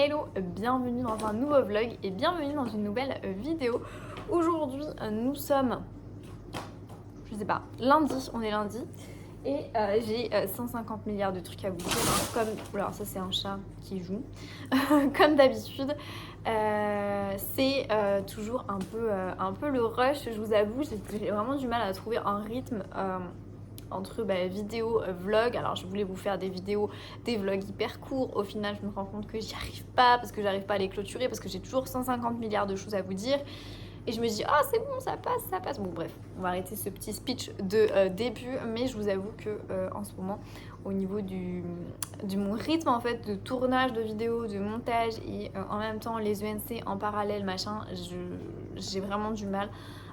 Hello, bienvenue dans un nouveau vlog et bienvenue dans une nouvelle vidéo. Aujourd'hui nous sommes, je sais pas, lundi, on est lundi et j'ai 150 milliards de trucs à vous dire comme, alors ça c'est un chat qui joue, comme d'habitude. C'est toujours un peu le rush, je vous avoue, j'ai vraiment du mal à trouver un rythme entre vidéo, vlog. Alors je voulais vous faire des vidéos, des vlogs hyper courts. Au final je me rends compte que j'y arrive pas parce que j'arrive pas à les clôturer parce que j'ai toujours 150 milliards de choses à vous dire. Et je me dis, ah c'est bon, ça passe. Bon bref, on va arrêter ce petit speech de début. Mais je vous avoue que en ce moment, au niveau de mon rythme en fait de tournage de vidéos, de montage et en même temps les ENC en parallèle machin, j'ai vraiment du mal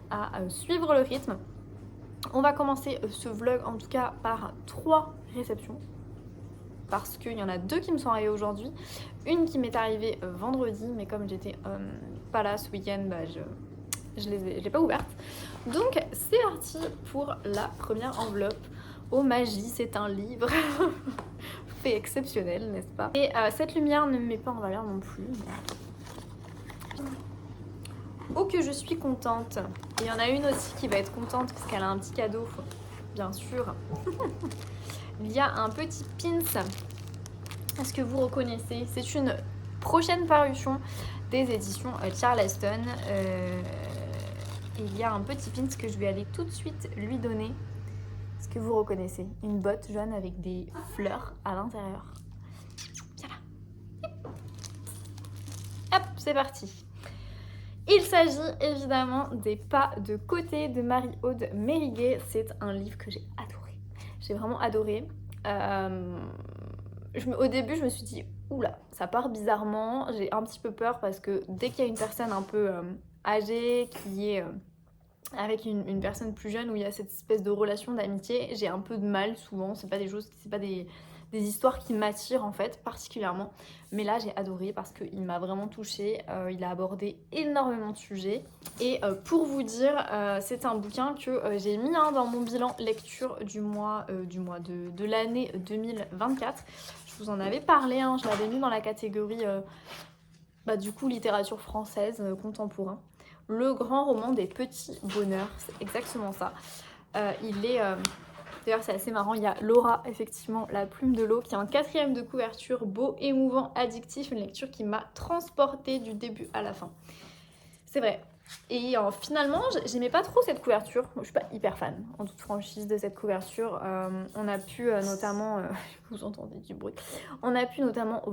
à suivre le rythme. On va commencer ce vlog en tout cas par 3 réceptions parce qu'il y en a 2 qui me sont arrivées aujourd'hui, une qui m'est arrivée vendredi, mais comme j'étais pas là ce week-end, je l'ai pas ouverte. Donc c'est parti pour la première enveloppe. Oh magie, c'est un livre fait exceptionnel, n'est-ce pas? Et cette lumière ne me met pas en valeur non plus. Oh que je suis contente. Et il y en a une aussi qui va être contente parce qu'elle a un petit cadeau, bien sûr. Il y a un petit pins. Est-ce que vous reconnaissez? C'est une prochaine parution des éditions Charleston. Il y a un petit pins que je vais aller tout de suite lui donner. Est-ce que vous reconnaissez? Une botte jaune avec des fleurs à l'intérieur. Voilà. Hop, c'est parti. Il s'agit évidemment des Pas de côté de Marie-Aude Mériguet. C'est un livre que j'ai adoré. J'ai vraiment adoré. Au début, je me suis dit, oula, ça part bizarrement. J'ai un petit peu peur parce que dès qu'il y a une personne un peu âgée qui est avec une personne plus jeune où il y a cette espèce de relation d'amitié, j'ai un peu de mal souvent. C'est pas des histoires qui m'attirent en fait particulièrement, mais là j'ai adoré parce qu'il m'a vraiment touchée. Il a abordé énormément de sujets et pour vous dire, c'est un bouquin que j'ai mis dans mon bilan lecture du mois de l'année 2024. Je vous en avais parlé, je l'avais mis dans la catégorie du coup littérature française contemporain. Le grand roman des petits bonheurs, c'est exactement ça. D'ailleurs, c'est assez marrant, il y a Laura, effectivement, la plume de l'eau, qui est en 4e de couverture, beau, émouvant, addictif, une lecture qui m'a transportée du début à la fin. C'est vrai. Et finalement, j'aimais pas trop cette couverture. Moi, je suis pas hyper fan, en toute franchise, de cette couverture. On a pu notamment... vous entendez du bruit. On a pu notamment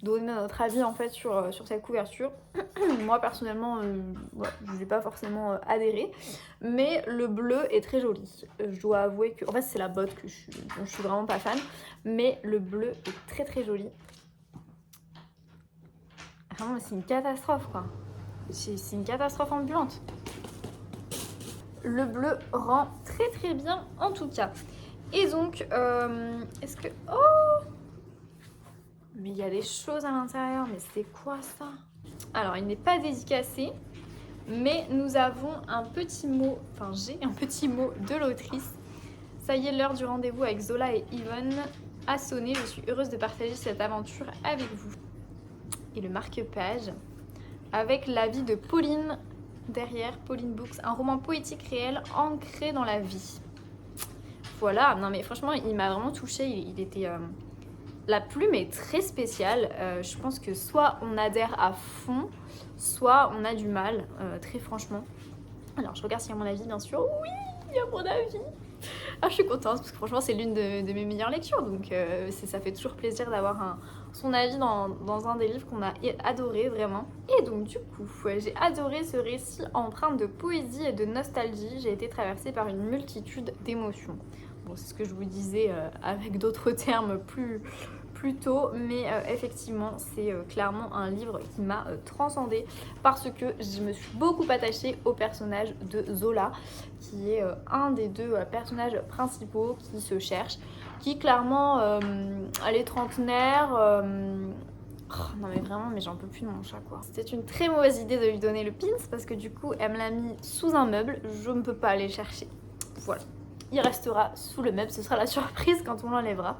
donner notre avis en fait sur cette couverture. Moi personnellement je n'ai pas forcément adhéré, mais le bleu est très joli. Je dois avouer que en fait c'est la botte dont je suis vraiment pas fan, mais le bleu est très très joli. Vraiment c'est une catastrophe quoi. C'est une catastrophe ambulante. Le bleu rend très très bien en tout cas. Et donc est-ce que... Oh, mais il y a des choses à l'intérieur, mais c'est quoi ça? Alors, il n'est pas dédicacé, mais nous avons un petit mot, j'ai un petit mot de l'autrice. Ça y est, l'heure du rendez-vous avec Zola et Yvonne a sonné. Je suis heureuse de partager cette aventure avec vous. Et le marque-page avec la vie de Pauline derrière, Pauline Books, un roman poétique réel ancré dans la vie. Voilà, non mais franchement, il m'a vraiment touchée. Il était... La plume est très spéciale, je pense que soit on adhère à fond, soit on a du mal, très franchement. Alors je regarde si y a mon avis bien sûr, oui il y a mon avis. Ah je suis contente parce que franchement c'est l'une de mes meilleures lectures, donc ça fait toujours plaisir d'avoir son avis dans un des livres qu'on a adoré vraiment. Et donc du coup j'ai adoré ce récit empreint de poésie et de nostalgie, j'ai été traversée par une multitude d'émotions. Bon, c'est ce que je vous disais avec d'autres termes plus tôt, mais effectivement, c'est clairement un livre qui m'a transcendée parce que je me suis beaucoup attachée au personnage de Zola, qui est un des 2 personnages principaux qui se cherche, qui clairement, elle est trentenaire. Oh, non mais vraiment, mais j'en peux plus de mon chat quoi. C'était une très mauvaise idée de lui donner le pins parce que du coup, elle me l'a mis sous un meuble, je ne peux pas aller le chercher. Voilà. Il restera sous le meuble, ce sera la surprise quand on l'enlèvera.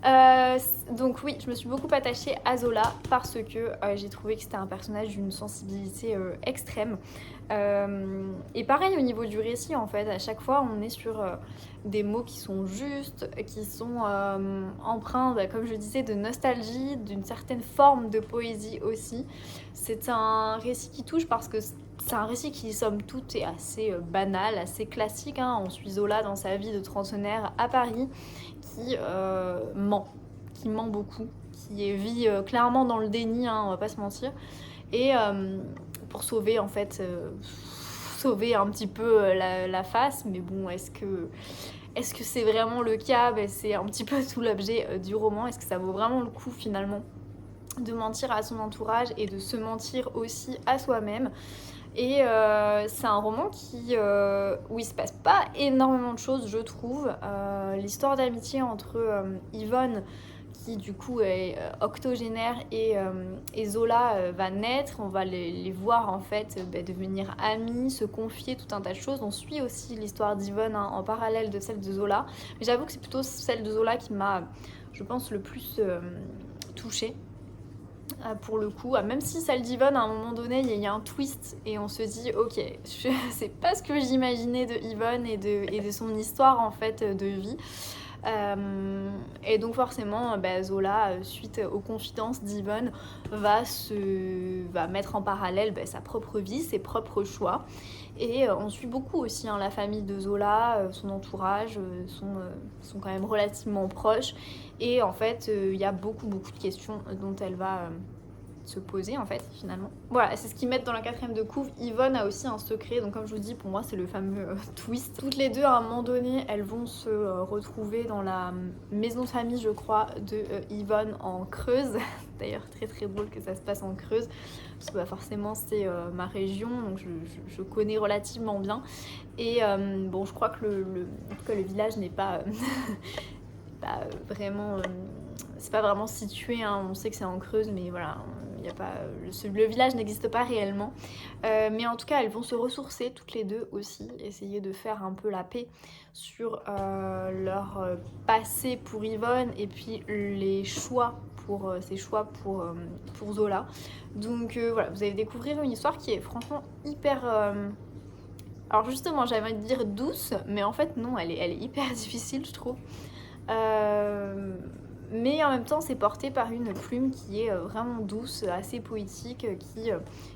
Donc oui, je me suis beaucoup attachée à Zola parce que j'ai trouvé que c'était un personnage d'une sensibilité extrême. Et pareil au niveau du récit en fait, à chaque fois on est sur des mots qui sont justes, qui sont empreints, comme je disais, de nostalgie, d'une certaine forme de poésie aussi. C'est un récit qui touche parce que c'est un récit qui, somme toute, est assez banal, assez classique. Hein. On suit Zola dans sa vie de trentenaire à Paris qui ment beaucoup, qui vit clairement dans le déni, hein, on va pas se mentir. Et pour sauver en fait, sauver un petit peu la face, mais bon, est-ce que c'est vraiment le cas? C'est un petit peu tout l'objet du roman. Est-ce que ça vaut vraiment le coup finalement de mentir à son entourage et de se mentir aussi à soi-même? Et c'est un roman où il se passe pas énormément de choses, je trouve. L'histoire d'amitié entre Yvonne, qui du coup est octogénaire, et Zola va naître. On va les voir en fait devenir amis, se confier, tout un tas de choses. On suit aussi l'histoire d'Yvonne hein, en parallèle de celle de Zola. Mais j'avoue que c'est plutôt celle de Zola qui m'a, je pense, le plus touchée. Pour le coup, même si celle d'Yvonne, à un moment donné, il y a un twist et on se dit, ok, c'est pas ce que j'imaginais de Yvonne et de son histoire en fait de vie. Et donc forcément, Zola, suite aux confidences d'Yvonne, va mettre en parallèle sa propre vie, ses propres choix. Et on suit beaucoup aussi hein, la famille de Zola, son entourage sont quand même relativement proches. Et en fait, il y a beaucoup de questions dont elle va se poser en fait finalement. Voilà, c'est ce qu'ils mettent dans la 4e de couve. Yvonne a aussi un secret, donc comme je vous dis, pour moi c'est le fameux twist. Toutes les deux à un moment donné, elles vont se retrouver dans la maison de famille, je crois, de Yvonne en Creuse. D'ailleurs très très drôle que ça se passe en Creuse, parce que forcément c'est ma région, donc je connais relativement bien. Et bon, je crois que en tout cas, le village n'est pas, pas vraiment... c'est pas vraiment situé, hein. On sait que c'est en Creuse, mais voilà, y a pas, le village n'existe pas réellement. Mais en tout cas, elles vont se ressourcer toutes les deux aussi, essayer de faire un peu la paix sur leur passé pour Yvonne et puis ses choix pour Zola. Donc voilà, vous allez découvrir une histoire qui est franchement hyper... Alors justement, j'avais envie de dire douce, mais en fait non, elle est hyper difficile, je trouve. Mais en même temps c'est porté par une plume qui est vraiment douce, assez poétique,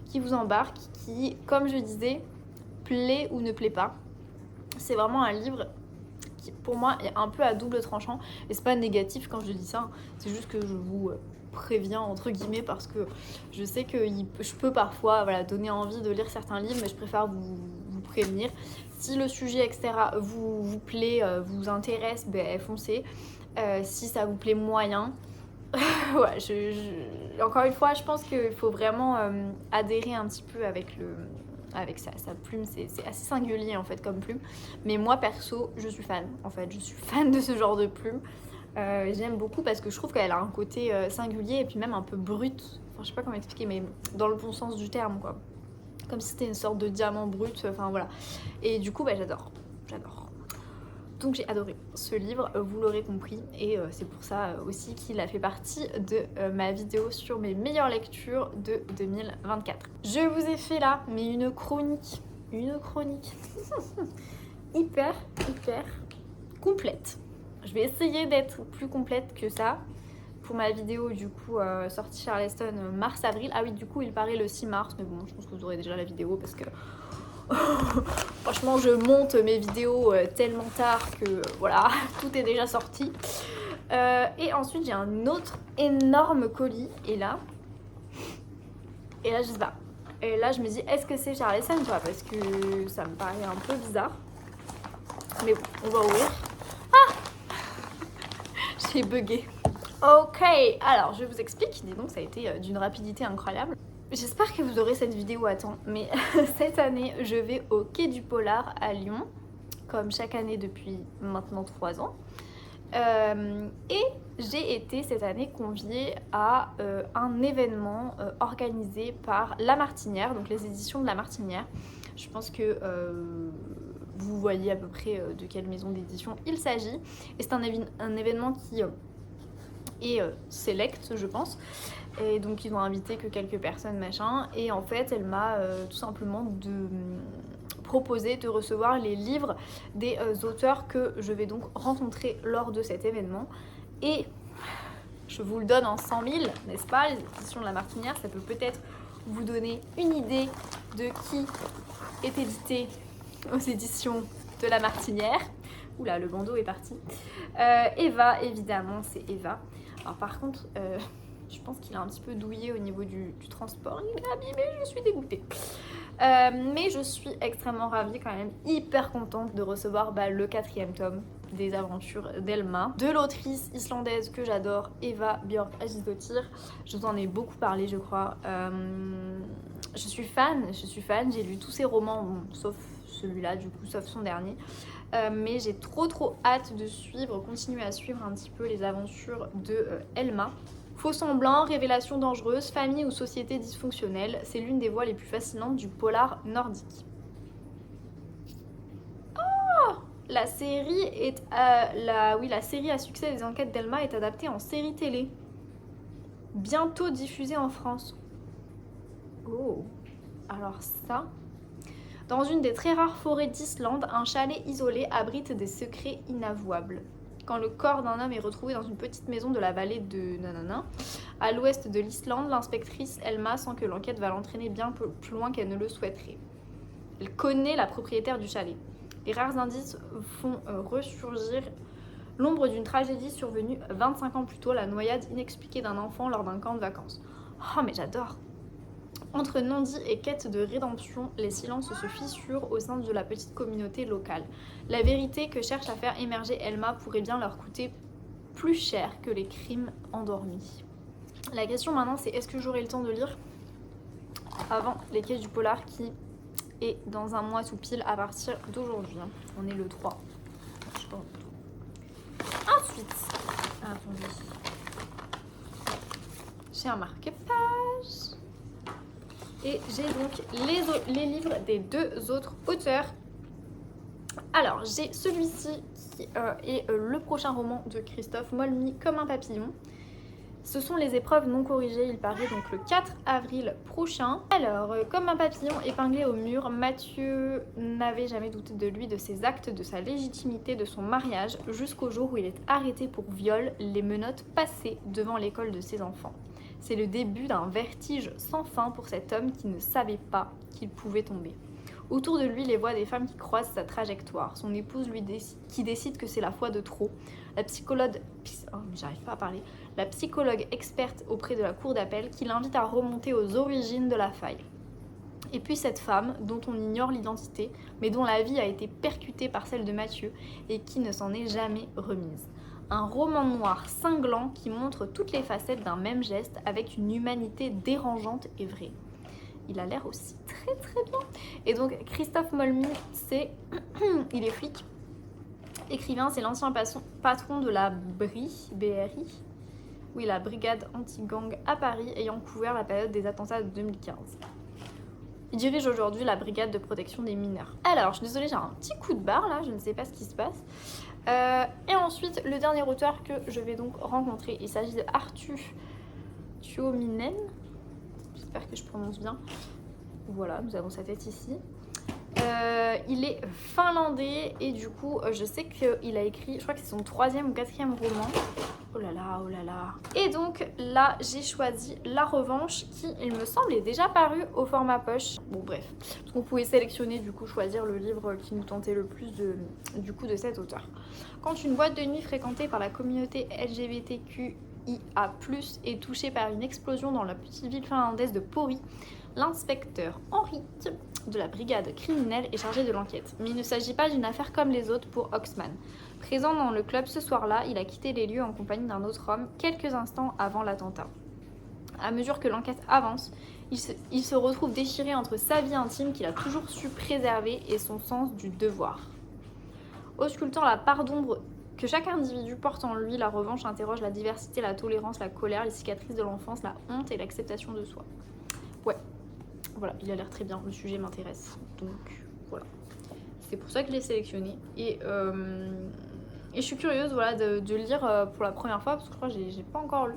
qui vous embarque, qui, comme je disais, plaît ou ne plaît pas. C'est vraiment un livre qui pour moi est un peu à double tranchant, et c'est pas négatif quand je dis ça, c'est juste que je vous préviens entre guillemets, parce que je sais que je peux parfois donner envie de lire certains livres, mais je préfère vous prévenir. Si le sujet etc vous plaît, vous intéresse, foncez. Si ça vous plaît moyen, ouais, encore une fois, je pense qu'il faut vraiment adhérer un petit peu avec sa plume. C'est assez singulier en fait comme plume. Mais moi perso, je suis fan. En fait, je suis fan de ce genre de plume. J'aime beaucoup parce que je trouve qu'elle a un côté singulier et puis même un peu brut. Enfin, je sais pas comment expliquer, mais dans le bon sens du terme, quoi. Comme si c'était une sorte de diamant brut. Enfin voilà. Et du coup, j'adore. Donc j'ai adoré ce livre, vous l'aurez compris, et c'est pour ça aussi qu'il a fait partie de ma vidéo sur mes meilleures lectures de 2024. Je vous ai fait là, mais une chronique hyper complète. Je vais essayer d'être plus complète que ça pour ma vidéo du coup sortie Charleston mars-avril. Ah oui, du coup il paraît le 6 mars, mais bon, je pense que vous aurez déjà la vidéo parce que... Franchement, je monte mes vidéos tellement tard que voilà, tout est déjà sorti. Et ensuite, j'ai un autre énorme colis. Et là, je sais pas. Et là, je me dis, est-ce que c'est Charleston ou pas? Parce que ça me paraît un peu bizarre. Mais bon, on va ouvrir. Ah j'ai bugué. Ok, alors je vous explique. Dis donc, ça a été d'une rapidité incroyable. J'espère que vous aurez cette vidéo à temps, mais cette année, je vais au Quai du Polar à Lyon, comme chaque année depuis maintenant 3 ans. Et j'ai été cette année conviée à un événement organisé par La Martinière, donc les éditions de La Martinière. Je pense que vous voyez à peu près de quelle maison d'édition il s'agit. Et c'est un événement qui et select, je pense. Et donc ils ont invité que quelques personnes, machin. Et en fait, elle m'a tout simplement proposé de recevoir les livres des auteurs que je vais donc rencontrer lors de cet événement. Et je vous le donne en 100 000, n'est-ce pas? Les éditions de La Martinière, ça peut peut-être vous donner une idée de qui est édité aux éditions de La Martinière. Oula, le bandeau est parti. Eva, évidemment, c'est Eva. Alors par contre, je pense qu'il a un petit peu douillé au niveau du transport. Il est abîmé, je suis dégoûtée. Mais je suis extrêmement ravie quand même, hyper contente de recevoir le 4e tome des aventures d'Elma, de l'autrice islandaise que j'adore, Eva Björk Agisdottir. Je vous en ai beaucoup parlé, je crois. Je suis fan, j'ai lu tous ses romans, bon, sauf celui-là du coup, sauf son dernier. Mais j'ai trop hâte de continuer à suivre un petit peu les aventures de Elma. Faux semblants, révélations dangereuses, famille ou société dysfonctionnelle, c'est l'une des voies les plus fascinantes du polar nordique. La série la série à succès des enquêtes d'Elma est adaptée en série télé. Bientôt diffusée en France. Oh, alors ça... Dans une des très rares forêts d'Islande, un chalet isolé abrite des secrets inavouables. Quand le corps d'un homme est retrouvé dans une petite maison de la vallée de Nanana, à l'ouest de l'Islande, l'inspectrice Elma sent que l'enquête va l'entraîner bien plus loin qu'elle ne le souhaiterait. Elle connaît la propriétaire du chalet. Les rares indices font ressurgir l'ombre d'une tragédie survenue 25 ans plus tôt, la noyade inexpliquée d'un enfant lors d'un camp de vacances. Oh mais j'adore! Entre non-dit et quête de rédemption, les silences se fissurent au sein de la petite communauté locale. La vérité que cherche à faire émerger Elma pourrait bien leur coûter plus cher que les crimes endormis. La question maintenant, c'est est-ce que j'aurai le temps de lire avant les quêtes du polar qui est dans un mois tout pile à partir d'aujourd'hui. On est le 3. Je sais pas. Ensuite, attendez. J'ai un marque-page. Et j'ai donc les livres des 2 autres auteurs. Alors, j'ai celui-ci qui est le prochain roman de Christophe Molmy, Comme un papillon. Ce sont les épreuves non corrigées, il paraît donc le 4 avril prochain. Alors, comme un papillon épinglé au mur, Mathieu n'avait jamais douté de lui, de ses actes, de sa légitimité, de son mariage, jusqu'au jour où il est arrêté pour viol, les menottes passées devant l'école de ses enfants. C'est le début d'un vertige sans fin pour cet homme qui ne savait pas qu'il pouvait tomber. Autour de lui, les voix des femmes qui croisent sa trajectoire. Son épouse qui décide que c'est la fois de trop. La psychologue... Oh, mais j'arrive pas à parler. La psychologue experte auprès de la cour d'appel qui l'invite à remonter aux origines de la faille. Et puis cette femme, dont on ignore l'identité, mais dont la vie a été percutée par celle de Mathieu et qui ne s'en est jamais remise. Un roman noir cinglant qui montre toutes les facettes d'un même geste avec une humanité dérangeante et vraie. Il a l'air aussi très bien. Et donc Christophe Molmy, il est flic, écrivain, c'est l'ancien patron de la BRI, oui, la brigade anti-gang à Paris, ayant couvert la période des attentats de 2015. Il dirige aujourd'hui la brigade de protection des mineurs. Alors, je suis désolée, j'ai un petit coup de barre là, je ne sais pas ce qui se passe. Et ensuite, le dernier auteur que je vais donc rencontrer, il s'agit de Arttu Tuominen. J'espère que je prononce bien. Voilà, nous avons sa tête ici. Il est finlandais et du coup, je sais qu'il a écrit, je crois que c'est son 3e ou 4e roman. Oh là là, oh là là. Et donc là, j'ai choisi La Revanche qui, il me semble, est déjà paru au format poche. Bon bref, parce qu'on pouvait sélectionner, du coup, choisir le livre qui nous tentait le plus de cet auteur. Quand une boîte de nuit fréquentée par la communauté LGBTQIA+, est touchée par une explosion dans la petite ville finlandaise de Pori, l'inspecteur Henrik de la brigade criminelle est chargé de l'enquête. Mais il ne s'agit pas d'une affaire comme les autres pour Oxman. Présent dans le club ce soir-là, il a quitté les lieux en compagnie d'un autre homme quelques instants avant l'attentat. À mesure que l'enquête avance, il se retrouve déchiré entre sa vie intime qu'il a toujours su préserver et son sens du devoir. Auscultant la part d'ombre que chaque individu porte en lui, La Revanche interroge la diversité, la tolérance, la colère, les cicatrices de l'enfance, la honte et l'acceptation de soi. Ouais. Voilà, il a l'air très bien, le sujet m'intéresse, donc voilà. C'est pour ça que je l'ai sélectionné. Et Et je suis curieuse voilà, de lire pour la première fois, parce que je crois que j'ai pas encore lu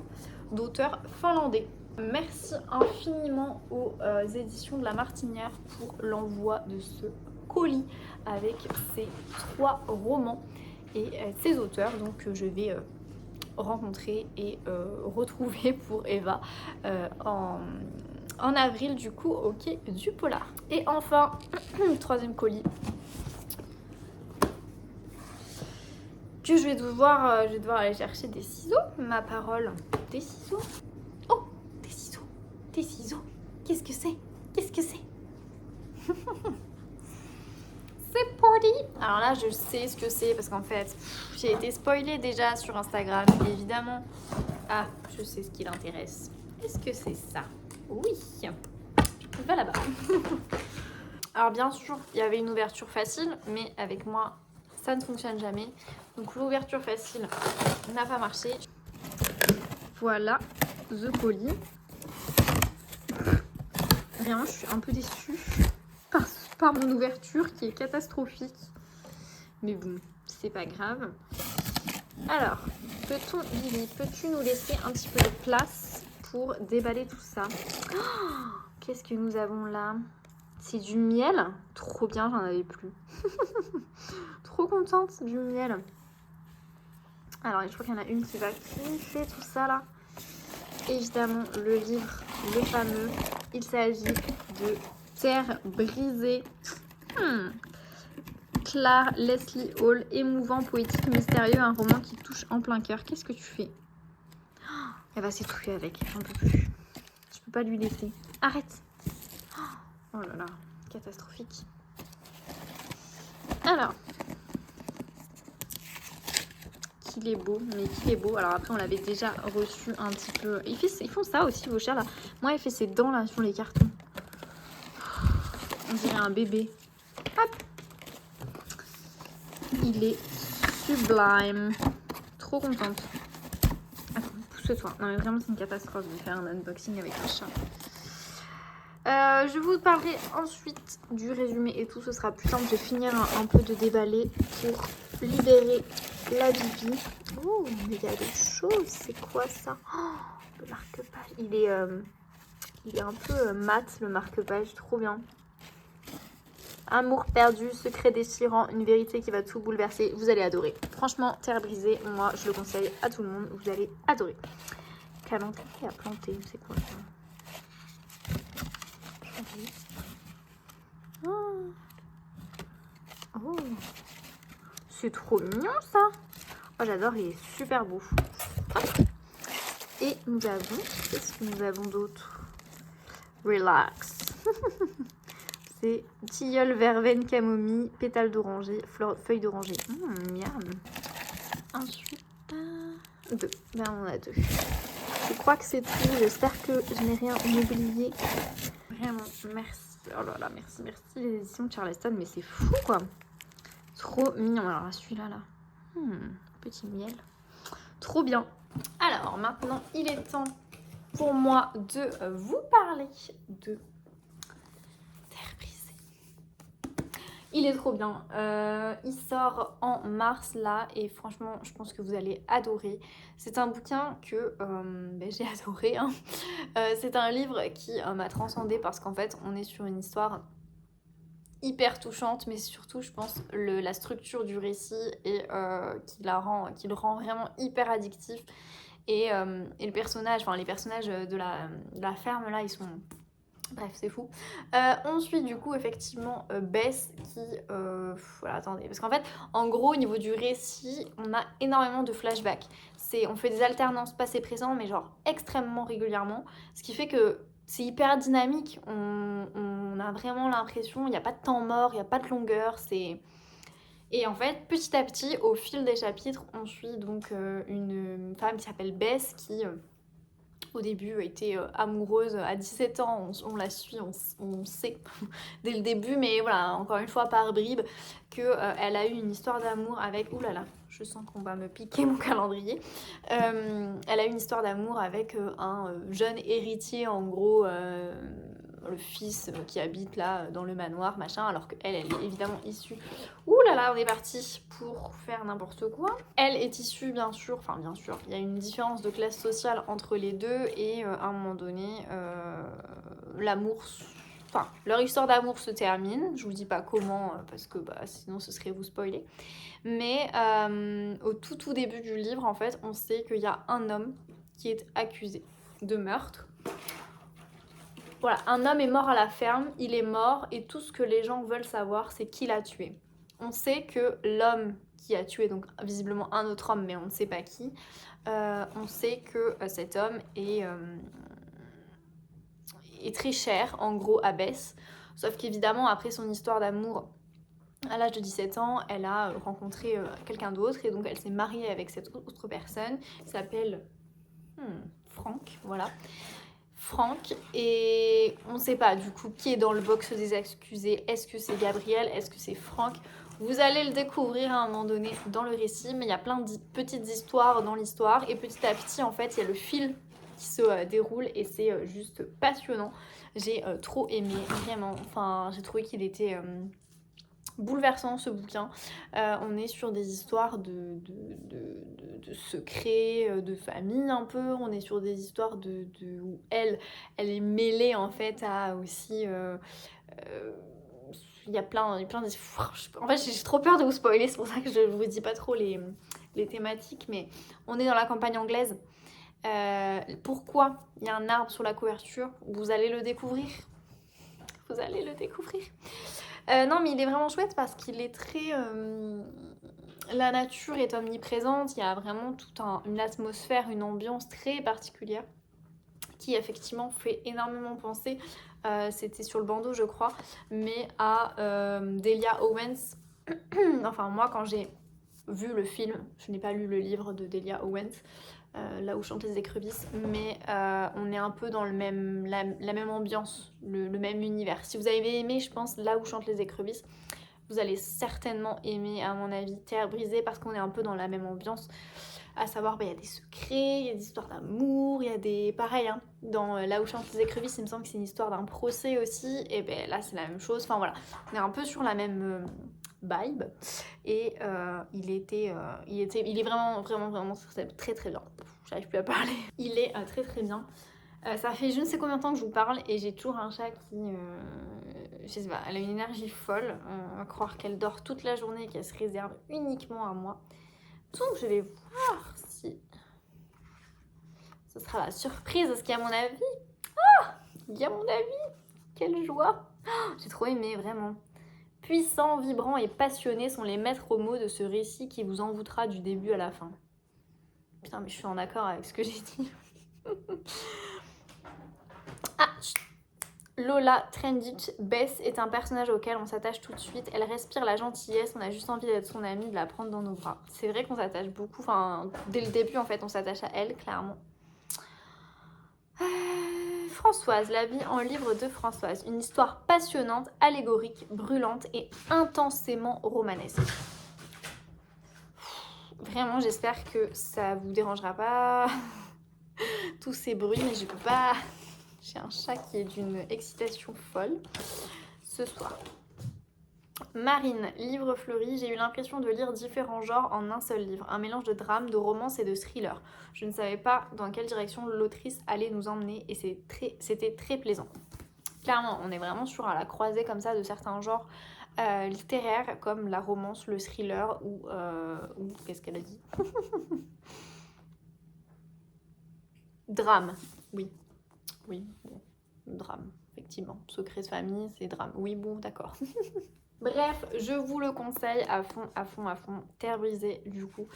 d'auteur finlandais. Merci infiniment aux éditions de La Martinière pour l'envoi de ce colis avec ces 3 romans et ces auteurs donc que je vais rencontrer et retrouver pour Eva en avril du coup au quai du Polar. Et enfin, 3e colis que je vais devoir aller chercher des ciseaux, ma parole. Des ciseaux. Oh, des ciseaux. Des ciseaux. Qu'est-ce que c'est? Qu'est-ce que c'est? C'est party. Alors là, je sais ce que c'est parce qu'en fait, j'ai été spoilée déjà sur Instagram, évidemment. Ah, je sais ce qui l'intéresse. Est-ce que c'est ça? Oui. Va là-bas. Alors bien sûr, il y avait une ouverture facile, mais avec moi, ça ne fonctionne jamais. Donc l'ouverture facile n'a pas marché. Voilà, the colis. Vraiment, je suis un peu déçue par mon ouverture qui est catastrophique. Mais bon, c'est pas grave. Alors, peux-tu nous laisser un petit peu de place pour déballer tout ça? Oh, qu'est-ce que nous avons là? C'est du miel. Trop bien, j'en avais plus. Trop contente du miel. Alors, je crois qu'il y en a une qui va kiffer tout ça là. Évidemment, le livre, le fameux. Il s'agit de Terre brisée. Claire Leslie Hall, émouvant, poétique, mystérieux, un roman qui touche en plein cœur. Qu'est-ce que tu fais? Elle va s'étouffer avec, j'en peux plus. Je peux pas lui laisser. Arrête. Oh là là, catastrophique. Alors, qu'il est beau, mais qu'il est beau. Alors après, on l'avait déjà reçu un petit peu. Ils font ça aussi, vos chers là. Moi, elle fait ses dents là sur les cartons. On dirait un bébé. Hop. Il est sublime. Trop contente. Attends, pousse-toi. Non mais vraiment c'est une catastrophe de faire un unboxing avec un chat. Je vous parlerai ensuite du résumé et tout. Ce sera plus simple de finir un peu de déballer pour libérer la bibi. Oh, mais il y a des choses. C'est quoi ça? Oh, le marque-page. Il est un peu mat, le marque-page. Trop bien. Amour perdu, secret déchirant, une vérité qui va tout bouleverser. Vous allez adorer. Franchement, Terre brisée, moi je le conseille à tout le monde. Vous allez adorer. Calendrier à planter, c'est quoi ça? Oh, c'est trop mignon ça. Oh, j'adore, il est super beau. Hop. Et nous avons, qu'est-ce que nous avons d'autre? Relax. C'est tilleul, verveine, camomille, pétales d'oranger, feuilles d'oranger. Miam. Ensuite, 2. Ben, on a 2. Je crois que c'est tout. J'espère que je n'ai rien oublié. Vraiment, merci. Oh là là, merci, merci les éditions de Charleston. Mais c'est fou, quoi. Trop mignon. Alors, celui-là, là. Petit miel. Trop bien. Alors, maintenant, il est temps pour moi de vous parler de... Il est trop bien. Il sort en mars là et franchement je pense que vous allez adorer. C'est un bouquin que j'ai adoré. Hein. C'est un livre qui m'a transcendée parce qu'en fait on est sur une histoire hyper touchante, mais surtout je pense la structure du récit et qui le rend vraiment hyper addictif. Et le personnage, enfin les personnages de la ferme là, ils sont... Bref, c'est fou. On suit du coup effectivement Bess qui... voilà, attendez. Parce qu'en fait, en gros, au niveau du récit, on a énormément de flashbacks. On fait des alternances passé-présent, mais genre extrêmement régulièrement. Ce qui fait que c'est hyper dynamique. On a vraiment l'impression, il n'y a pas de temps mort, il n'y a pas de longueur. Et en fait, petit à petit, au fil des chapitres, on suit donc une femme qui s'appelle Bess qui... au début était amoureuse à 17 ans, on la suit, on sait dès le début, mais voilà, encore une fois par bribes, qu'elle a eu une histoire d'amour avec... Ouh là là, je sens qu'on va me piquer mon calendrier. Elle a eu une histoire d'amour avec un jeune héritier, en gros, le fils qui habite là dans le manoir, machin, alors qu'elle, elle est évidemment issue. Ouh là là, on est parti pour faire n'importe quoi. Elle est issue, bien sûr, il y a une différence de classe sociale entre les deux et à un moment donné, l'amour... Enfin, leur histoire d'amour se termine. Je vous dis pas comment, parce que sinon ce serait vous spoiler. Mais au tout début du livre, en fait, on sait qu'il y a un homme qui est accusé de meurtre. Voilà, un homme est mort à la ferme, il est mort, et tout ce que les gens veulent savoir, c'est qui l'a tué. On sait que l'homme qui a tué, donc visiblement un autre homme, mais on ne sait pas qui, on sait que cet homme est très cher, en gros, à Bess. Sauf qu'évidemment, après son histoire d'amour, à l'âge de 17 ans, elle a rencontré quelqu'un d'autre, et donc elle s'est mariée avec cette autre personne, qui s'appelle Franck, voilà. Franck, et on ne sait pas du coup qui est dans le box des accusés. Est-ce que c'est Gabriel? Est-ce que c'est Franck? Vous allez le découvrir à un moment donné dans le récit, mais il y a plein de petites histoires dans l'histoire, et petit à petit, en fait, il y a le fil qui se déroule, et c'est juste passionnant. J'ai trop aimé, vraiment. Enfin, j'ai trouvé qu'il était bouleversant, ce bouquin. On est sur des histoires de secrets, de famille un peu. On est sur des histoires où elle est mêlée en fait à aussi... il y a plein de... En fait, j'ai trop peur de vous spoiler, c'est pour ça que je vous dis pas trop les thématiques, mais on est dans la campagne anglaise. Pourquoi il y a un arbre sur la couverture? Vous allez le découvrir. Vous allez le découvrir. Non, mais il est vraiment chouette parce qu'il est très... La nature est omniprésente, il y a vraiment toute une atmosphère, une ambiance très particulière qui effectivement fait énormément penser, c'était sur le bandeau je crois, mais à Delia Owens. Enfin moi quand j'ai vu le film, je n'ai pas lu le livre de Delia Owens, là où chantent les écrevisses, mais on est un peu dans la même ambiance, le même univers. Si vous avez aimé, je pense, là où chantent les écrevisses, vous allez certainement aimer, à mon avis, Terre brisée, parce qu'on est un peu dans la même ambiance. À savoir, il y a des secrets, il y a des histoires d'amour, il y a des... Pareil, hein, dans là où chantent les écrevisses, il me semble que c'est une histoire d'un procès aussi, et là c'est la même chose. Enfin voilà, on est un peu sur la même... vibe, et il est vraiment très très bien. J'arrive plus à parler. Il est très très bien. Ça fait je ne sais combien de temps que je vous parle et j'ai toujours un chat qui, je sais pas, elle a une énergie folle. On va croire qu'elle dort toute la journée et qu'elle se réserve uniquement à moi. Donc je vais voir si ce sera la surprise, parce qu'à mon avis, à mon avis, quelle joie. J'ai trop aimé, vraiment. Puissants, vibrants et passionnés sont les maîtres mots de ce récit qui vous envoûtera du début à la fin. Putain, mais je suis en accord avec ce que j'ai dit. Lola Trenditch, Bess est un personnage auquel on s'attache tout de suite. Elle respire la gentillesse, on a juste envie d'être son amie, de la prendre dans nos bras. C'est vrai qu'on s'attache beaucoup, enfin, dès le début en fait, on s'attache à elle, clairement. Françoise, la vie en livre de Françoise. Une histoire passionnante, allégorique, brûlante et intensément romanesque. Vraiment, j'espère que ça vous dérangera pas tous ces bruits, mais je peux pas... J'ai un chat qui est d'une excitation folle ce soir. Marine, livre fleuri, j'ai eu l'impression de lire différents genres en un seul livre. Un mélange de drame, de romance et de thriller. Je ne savais pas dans quelle direction l'autrice allait nous emmener et c'était très plaisant. Clairement, on est vraiment sur à la croisée comme ça de certains genres littéraires comme la romance, le thriller ou qu'est-ce qu'elle a dit? Drame, oui. Oui, bon, drame, effectivement. Secret de famille, c'est drame. Oui, bon, d'accord. Bref, je vous le conseille à fond, à fond, à fond. Terre brisée, du coup.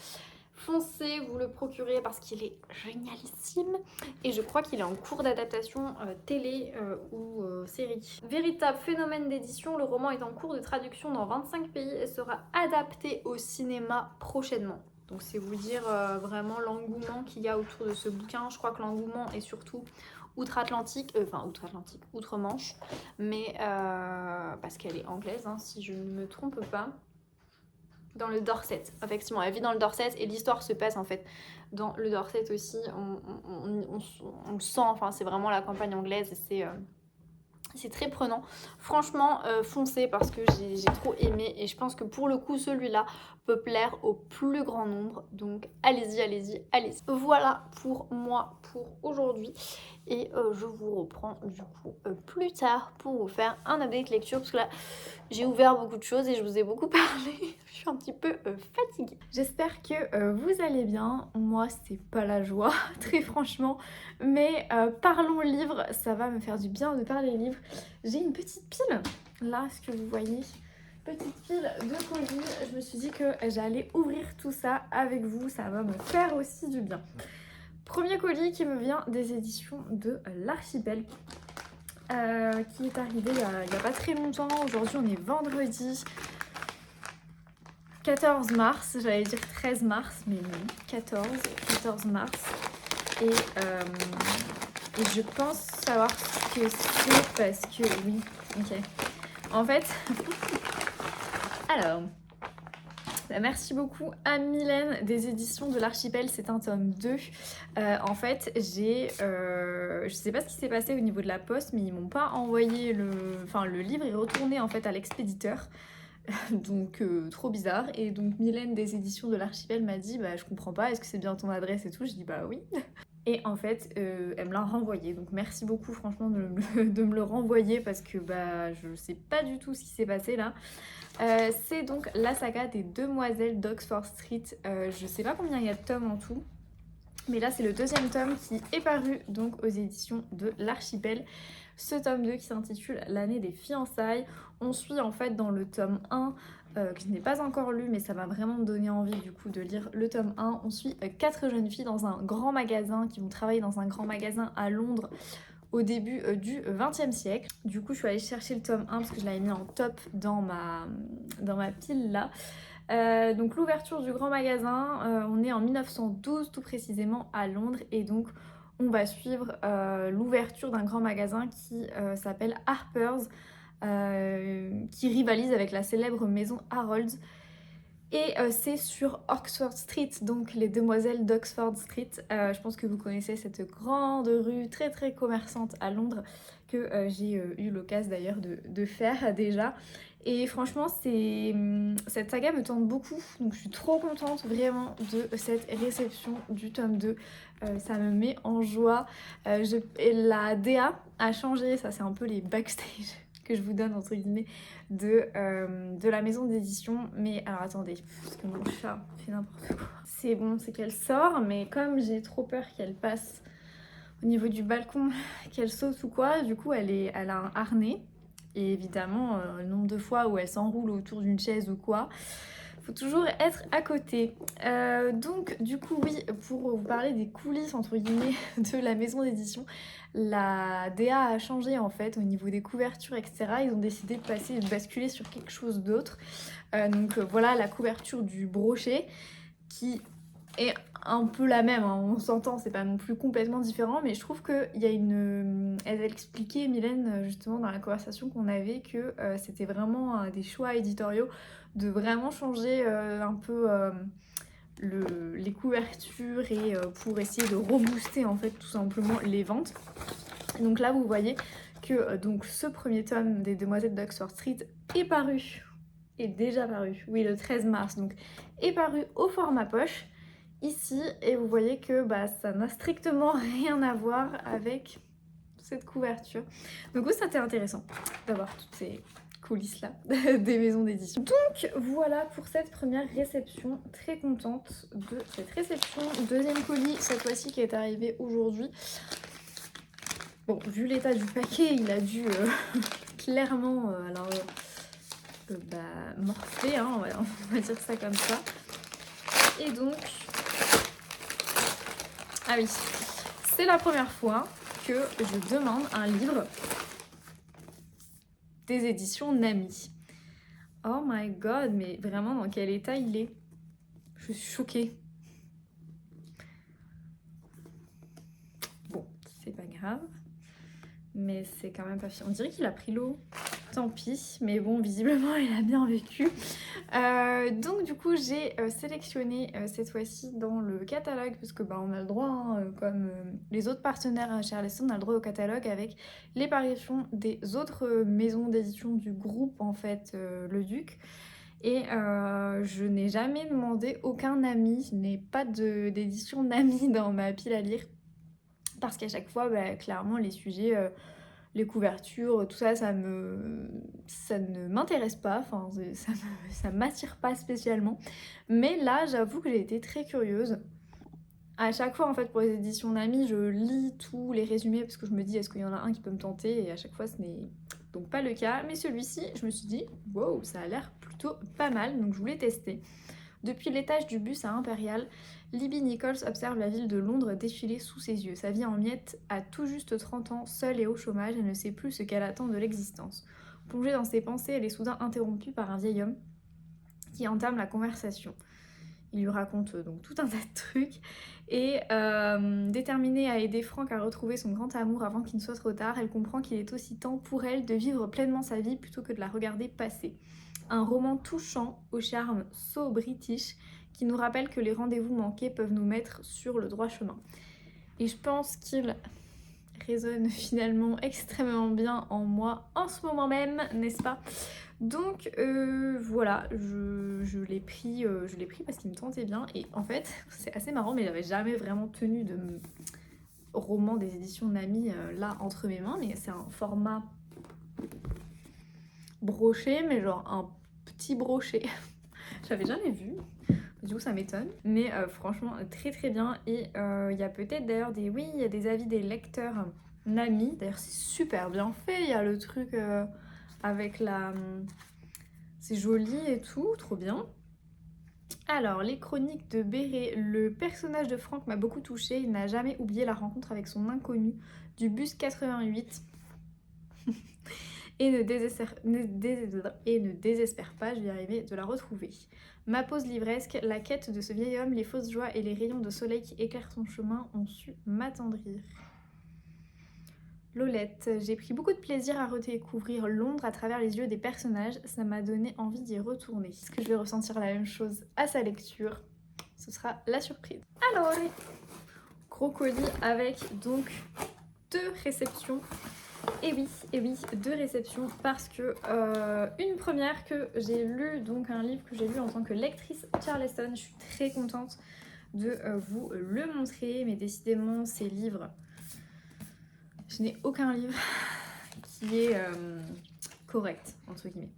Foncez, vous le procurez parce qu'il est génialissime. Et je crois qu'il est en cours d'adaptation télé ou série. Véritable phénomène d'édition, le roman est en cours de traduction dans 25 pays et sera adapté au cinéma prochainement. Donc c'est vous dire vraiment l'engouement qu'il y a autour de ce bouquin. Je crois que l'engouement est surtout outre-Atlantique, outre-Manche, mais parce qu'elle est anglaise, hein, si je ne me trompe pas. Dans le Dorset, effectivement, elle vit dans le Dorset et l'histoire se passe en fait dans le Dorset aussi. On le sent, enfin c'est vraiment la campagne anglaise et C'est très prenant. Franchement, foncez parce que j'ai trop aimé et je pense que pour le coup, celui-là peut plaire au plus grand nombre. Donc allez-y, allez-y, allez-y. Voilà pour moi pour aujourd'hui. Et je vous reprends du coup plus tard pour vous faire un update lecture parce que là, j'ai ouvert beaucoup de choses et je vous ai beaucoup parlé. Je suis un petit peu fatiguée. J'espère que vous allez bien. Moi, c'est pas la joie, très franchement. Mais parlons livres, ça va me faire du bien de parler livres. J'ai une petite pile, là, ce que vous voyez. Petite pile de colis. Je me suis dit que j'allais ouvrir tout ça avec vous. Ça va me faire aussi du bien. Premier colis qui me vient des éditions de l'Archipel. Qui est arrivé il y a pas très longtemps. Aujourd'hui, on est vendredi 14 mars. J'allais dire 13 mars, mais non, 14 mars. Et je pense savoir ce que c'est parce que... Oui, ok. En fait... Alors... Merci beaucoup à Mylène des éditions de l'Archipel, c'est un tome 2. En fait, je sais pas ce qui s'est passé au niveau de la poste, mais ils m'ont pas envoyé le livre est retourné en fait à l'expéditeur. Donc trop bizarre. Et donc Mylène des éditions de l'Archipel m'a dit bah je comprends pas, est-ce que c'est bien ton adresse et tout? Je dis bah oui. Et en fait, elle me l'a renvoyé. Donc merci beaucoup franchement de me le renvoyer parce que bah je sais pas du tout ce qui s'est passé là. C'est donc la saga des Demoiselles d'Oxford Street. Je sais pas combien il y a de tomes en tout, mais là c'est le deuxième tome qui est paru donc aux éditions de l'Archipel. Ce tome 2 qui s'intitule L'année des fiançailles. On suit en fait dans le tome 1, que je n'ai pas encore lu, mais ça m'a vraiment donné envie du coup de lire le tome 1. On suit 4 jeunes filles dans un grand magasin, qui vont travailler dans un grand magasin à Londres au début du XXe siècle. Du coup, je suis allée chercher le tome 1 parce que je l'avais mis en top dans ma pile là. Donc l'ouverture du grand magasin, on est en 1912 tout précisément à Londres et donc on va suivre l'ouverture d'un grand magasin qui s'appelle Harper's, qui rivalise avec la célèbre maison Harrods. Et c'est sur Oxford Street, donc les Demoiselles d'Oxford Street. Je pense que vous connaissez cette grande rue très très commerçante à Londres que j'ai eu l'occasion d'ailleurs de faire déjà. Et franchement, cette saga me tente beaucoup, donc je suis trop contente vraiment de cette réception du tome 2. Ça me met en joie. Et la DA a changé, ça c'est un peu les backstage que je vous donne entre guillemets de la maison d'édition. Mais alors attendez, parce que mon chat fait n'importe quoi. C'est bon, c'est qu'elle sort, mais comme j'ai trop peur qu'elle passe au niveau du balcon, qu'elle saute ou quoi, du coup elle a un harnais. Et évidemment, le nombre de fois où elle s'enroule autour d'une chaise ou quoi, faut toujours être à côté. Donc du coup oui, pour vous parler des coulisses entre guillemets de la maison d'édition, la DA a changé en fait au niveau des couvertures etc. Ils ont décidé de basculer sur quelque chose d'autre. Donc voilà la couverture du brochet qui est un peu la même, hein, on s'entend, c'est pas non plus complètement différent, mais je trouve qu'il y a une... Elle expliquait, Mylène, justement dans la conversation qu'on avait, que c'était vraiment des choix éditoriaux de vraiment changer un peu les couvertures et pour essayer de rebooster en fait tout simplement les ventes. Donc là vous voyez que donc ce premier tome des Demoiselles d'Oxford Street est déjà paru, oui le 13 mars, donc est paru au format poche ici, et vous voyez que bah, ça n'a strictement rien à voir avec cette couverture. Donc oui, c'était intéressant d'avoir toutes ces coulisses là des maisons d'édition. Donc voilà pour cette première réception, très contente de cette réception. Deuxième colis cette fois-ci qui est arrivé aujourd'hui. Bon, vu l'état du paquet, il a dû clairement morfler, hein, on va dire ça comme ça. Et donc, ah oui, c'est la première fois que je demande un livre des éditions Nami. Oh my god, mais vraiment dans quel état il est? Je suis choquée. Bon, c'est pas grave. Mais c'est quand même pas fiable. On dirait qu'il a pris l'eau. tant pis, mais bon, visiblement il a bien vécu. Donc du coup j'ai sélectionné cette fois-ci dans le catalogue, parce que bah, on a le droit, hein, comme les autres partenaires à Charleston, on a le droit au catalogue avec les parutions des autres maisons d'édition du groupe en fait, Le Duc. Et je n'ai jamais demandé aucun ami, je n'ai pas d'édition d'amis dans ma pile à lire, parce qu'à chaque fois, bah, clairement, les sujets, les couvertures, tout ça, ça ne m'intéresse pas, enfin, ça m'attire pas spécialement. Mais là, j'avoue que j'ai été très curieuse. À chaque fois, en fait, pour les éditions d'amis, je lis tous les résumés parce que je me dis, est-ce qu'il y en a un qui peut me tenter? Et à chaque fois, ce n'est donc pas le cas. Mais celui-ci, je me suis dit, wow, ça a l'air plutôt pas mal, donc je voulais tester. Depuis l'étage du bus à Impérial, Libby Nichols observe la ville de Londres défiler sous ses yeux. Sa vie en miettes a tout juste 30 ans, seule et au chômage, elle ne sait plus ce qu'elle attend de l'existence. Plongée dans ses pensées, elle est soudain interrompue par un vieil homme qui entame la conversation. Il lui raconte donc tout un tas de trucs et déterminée à aider Frank à retrouver son grand amour avant qu'il ne soit trop tard, elle comprend qu'il est aussi temps pour elle de vivre pleinement sa vie plutôt que de la regarder passer. Un roman touchant au charme so british qui nous rappelle que les rendez-vous manqués peuvent nous mettre sur le droit chemin. Et je pense qu'il résonne finalement extrêmement bien en moi en ce moment même, n'est-ce pas? Donc voilà, je l'ai pris parce qu'il me tentait bien. Et en fait, c'est assez marrant, mais j'avais jamais vraiment tenu de roman des éditions Nami là entre mes mains. Mais c'est un format broché, mais genre un petit brochet. J'avais jamais vu. Du coup, ça m'étonne. Mais franchement, très très bien. Et il y a peut-être d'ailleurs des... Oui, il y a des avis des lecteurs Nami. D'ailleurs, c'est super bien fait. Il y a le truc avec la... C'est joli et tout, trop bien. Alors, les chroniques de Béret. Le personnage de Frank m'a beaucoup touchée. Il n'a jamais oublié la rencontre avec son inconnu du bus 88. Et ne désespère pas, je vais y arriver, de la retrouver. Ma pause livresque, la quête de ce vieil homme, les fausses joies et les rayons de soleil qui éclairent son chemin ont su m'attendrir. Lolette, j'ai pris beaucoup de plaisir à redécouvrir Londres à travers les yeux des personnages, ça m'a donné envie d'y retourner. Est-ce que je vais ressentir la même chose à sa lecture? Ce sera la surprise. Alors, gros colis avec donc 2 réceptions. Et oui, 2 réceptions parce que une première que j'ai lue, donc un livre que j'ai lu en tant que lectrice Charleston, je suis très contente de vous le montrer, mais décidément ces livres, je n'ai aucun livre qui est correct, entre guillemets.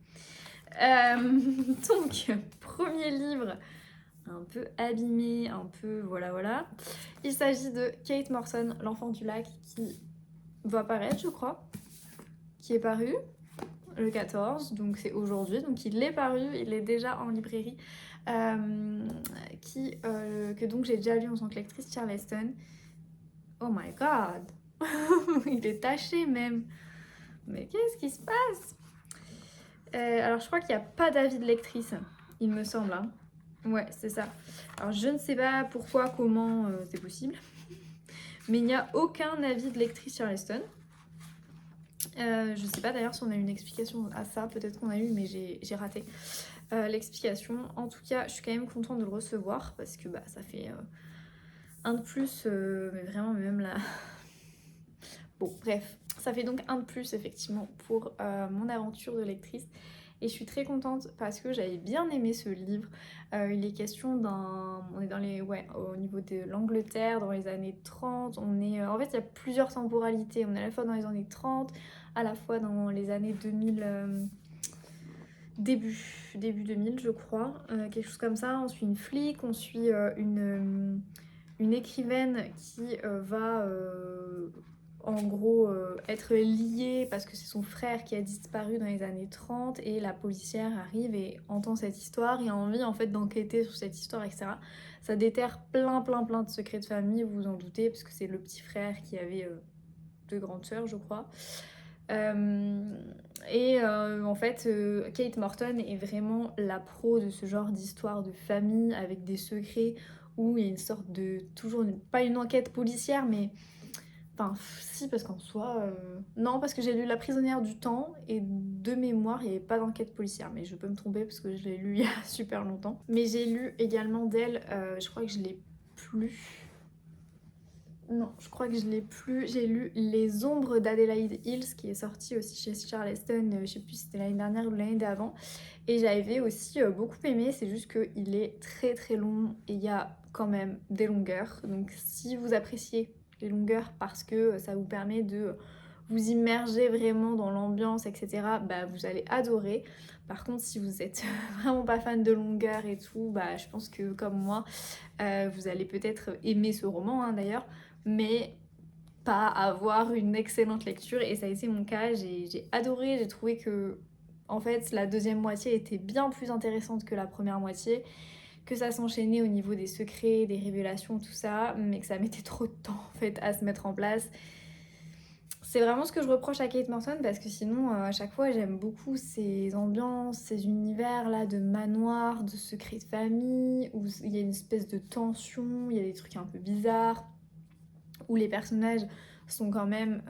Donc, premier livre un peu abîmé, un peu voilà. Il s'agit de Kate Morton, L'Enfant du Lac, qui va paraître, je crois, qui est paru le 14, donc c'est aujourd'hui, donc il est paru, il est déjà en librairie, que donc j'ai déjà lu en tant que lectrice Charleston. Oh my god. Il est taché même. Mais qu'est-ce qui se passe? Alors je crois qu'il n'y a pas d'avis de lectrice, il me semble, hein. Ouais, c'est ça. Alors je ne sais pas pourquoi, comment c'est possible, mais il n'y a aucun avis de lectrice Charleston. Je sais pas d'ailleurs si on a une explication à ça, peut-être qu'on a eu, mais j'ai raté l'explication. En tout cas, je suis quand même contente de le recevoir parce que bah, ça fait un de plus, mais vraiment même là. Bon, bref, ça fait donc un de plus effectivement pour mon aventure de lectrice. Et je suis très contente parce que j'avais bien aimé ce livre. Il est question d'un... On est dans les... Ouais, au niveau de l'Angleterre, dans les années 30. On est... En fait, il y a plusieurs temporalités. On est à la fois dans les années 30, à la fois dans les années 2000... Début 2000, je crois. Quelque chose comme ça. On suit une flic, on suit une écrivaine qui va... en gros être liée parce que c'est son frère qui a disparu dans les années 30 et la policière arrive et entend cette histoire et a envie en fait d'enquêter sur cette histoire, etc. Ça déterre plein de secrets de famille, vous vous en doutez, parce que c'est le petit frère qui avait 2 grandes sœurs, je crois. En fait, Kate Morton est vraiment la pro de ce genre d'histoire de famille avec des secrets où il y a une sorte de... toujours pas une enquête policière, mais Enfin, si, parce qu'en soi... Non, parce que j'ai lu La prisonnière du temps, et de mémoire, il n'y avait pas d'enquête policière. Mais je peux me tromper, parce que je l'ai lu il y a super longtemps. Mais j'ai lu également d'elle, je crois que je l'ai plus... Non, je crois que je l'ai plus. J'ai lu Les ombres d'Adélaïde Hills, qui est sorti aussi chez Charleston, je sais plus si c'était l'année dernière ou l'année d'avant. Et j'avais aussi beaucoup aimé, c'est juste qu'il est très très long et il y a quand même des longueurs. Donc si vous appréciez les longueurs parce que ça vous permet de vous immerger vraiment dans l'ambiance, etc., bah vous allez adorer. Par contre, si vous êtes vraiment pas fan de longueur et tout, bah je pense que comme moi, vous allez peut-être aimer ce roman hein, d'ailleurs, mais pas avoir une excellente lecture et ça a été mon cas. J'ai adoré, j'ai trouvé que en fait la deuxième moitié était bien plus intéressante que la première moitié, que ça s'enchaînait au niveau des secrets, des révélations, tout ça, mais que ça mettait trop de temps en fait à se mettre en place. C'est vraiment ce que je reproche à Kate Morton parce que sinon à chaque fois j'aime beaucoup ces ambiances, ces univers là de manoir, de secrets de famille, où il y a une espèce de tension, il y a des trucs un peu bizarres, où les personnages sont quand même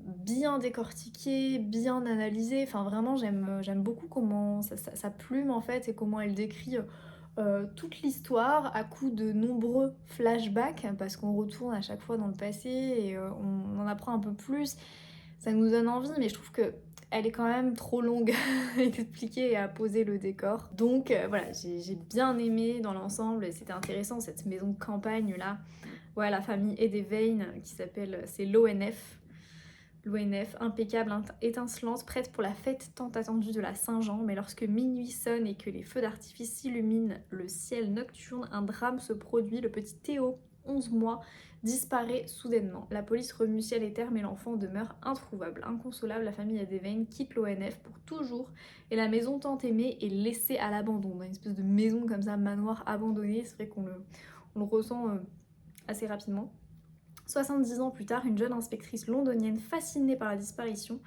bien décortiqués, bien analysés. Enfin vraiment j'aime beaucoup comment sa plume en fait et comment elle décrit toute l'histoire à coup de nombreux flashbacks parce qu'on retourne à chaque fois dans le passé et on en apprend un peu plus. Ça nous donne envie mais je trouve que elle est quand même trop longue à expliquer et à poser le décor. Donc voilà, j'ai bien aimé dans l'ensemble et c'était intéressant cette maison de campagne là. Ouais, la famille Edevane qui s'appelle, c'est l'ONF. L'ONF, impeccable, étincelante, prête pour la fête tant attendue de la Saint-Jean. Mais lorsque minuit sonne et que les feux d'artifice illuminent le ciel nocturne, un drame se produit. Le petit Théo, 11 mois, disparaît soudainement. La police remue ciel et terre, mais l'enfant demeure introuvable. Inconsolable, la famille Edevane quitte l'ONF pour toujours et la maison tant aimée est laissée à l'abandon. Dans une espèce de maison comme ça, manoir abandonné, c'est vrai qu'on le ressent assez rapidement. 70 ans plus tard, une jeune inspectrice londonienne fascinée par la disparition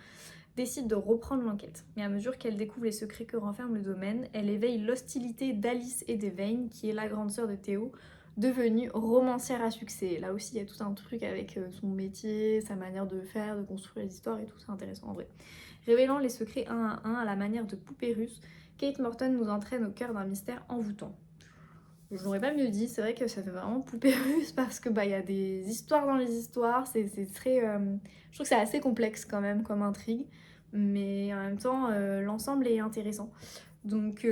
décide de reprendre l'enquête. Mais à mesure qu'elle découvre les secrets que renferme le domaine, elle éveille l'hostilité d'Alice Edevane, qui est la grande sœur de Théo, devenue romancière à succès. Là aussi, il y a tout un truc avec son métier, sa manière de faire, de construire les histoires et tout, c'est intéressant en vrai. Révélant les secrets un à un à la manière de poupée russe, Kate Morton nous entraîne au cœur d'un mystère envoûtant. Je n'aurais pas mieux dit, c'est vrai que ça fait vraiment poupée russe parce que bah y a des histoires dans les histoires, c'est très... je trouve que c'est assez complexe quand même comme intrigue, mais en même temps l'ensemble est intéressant. Donc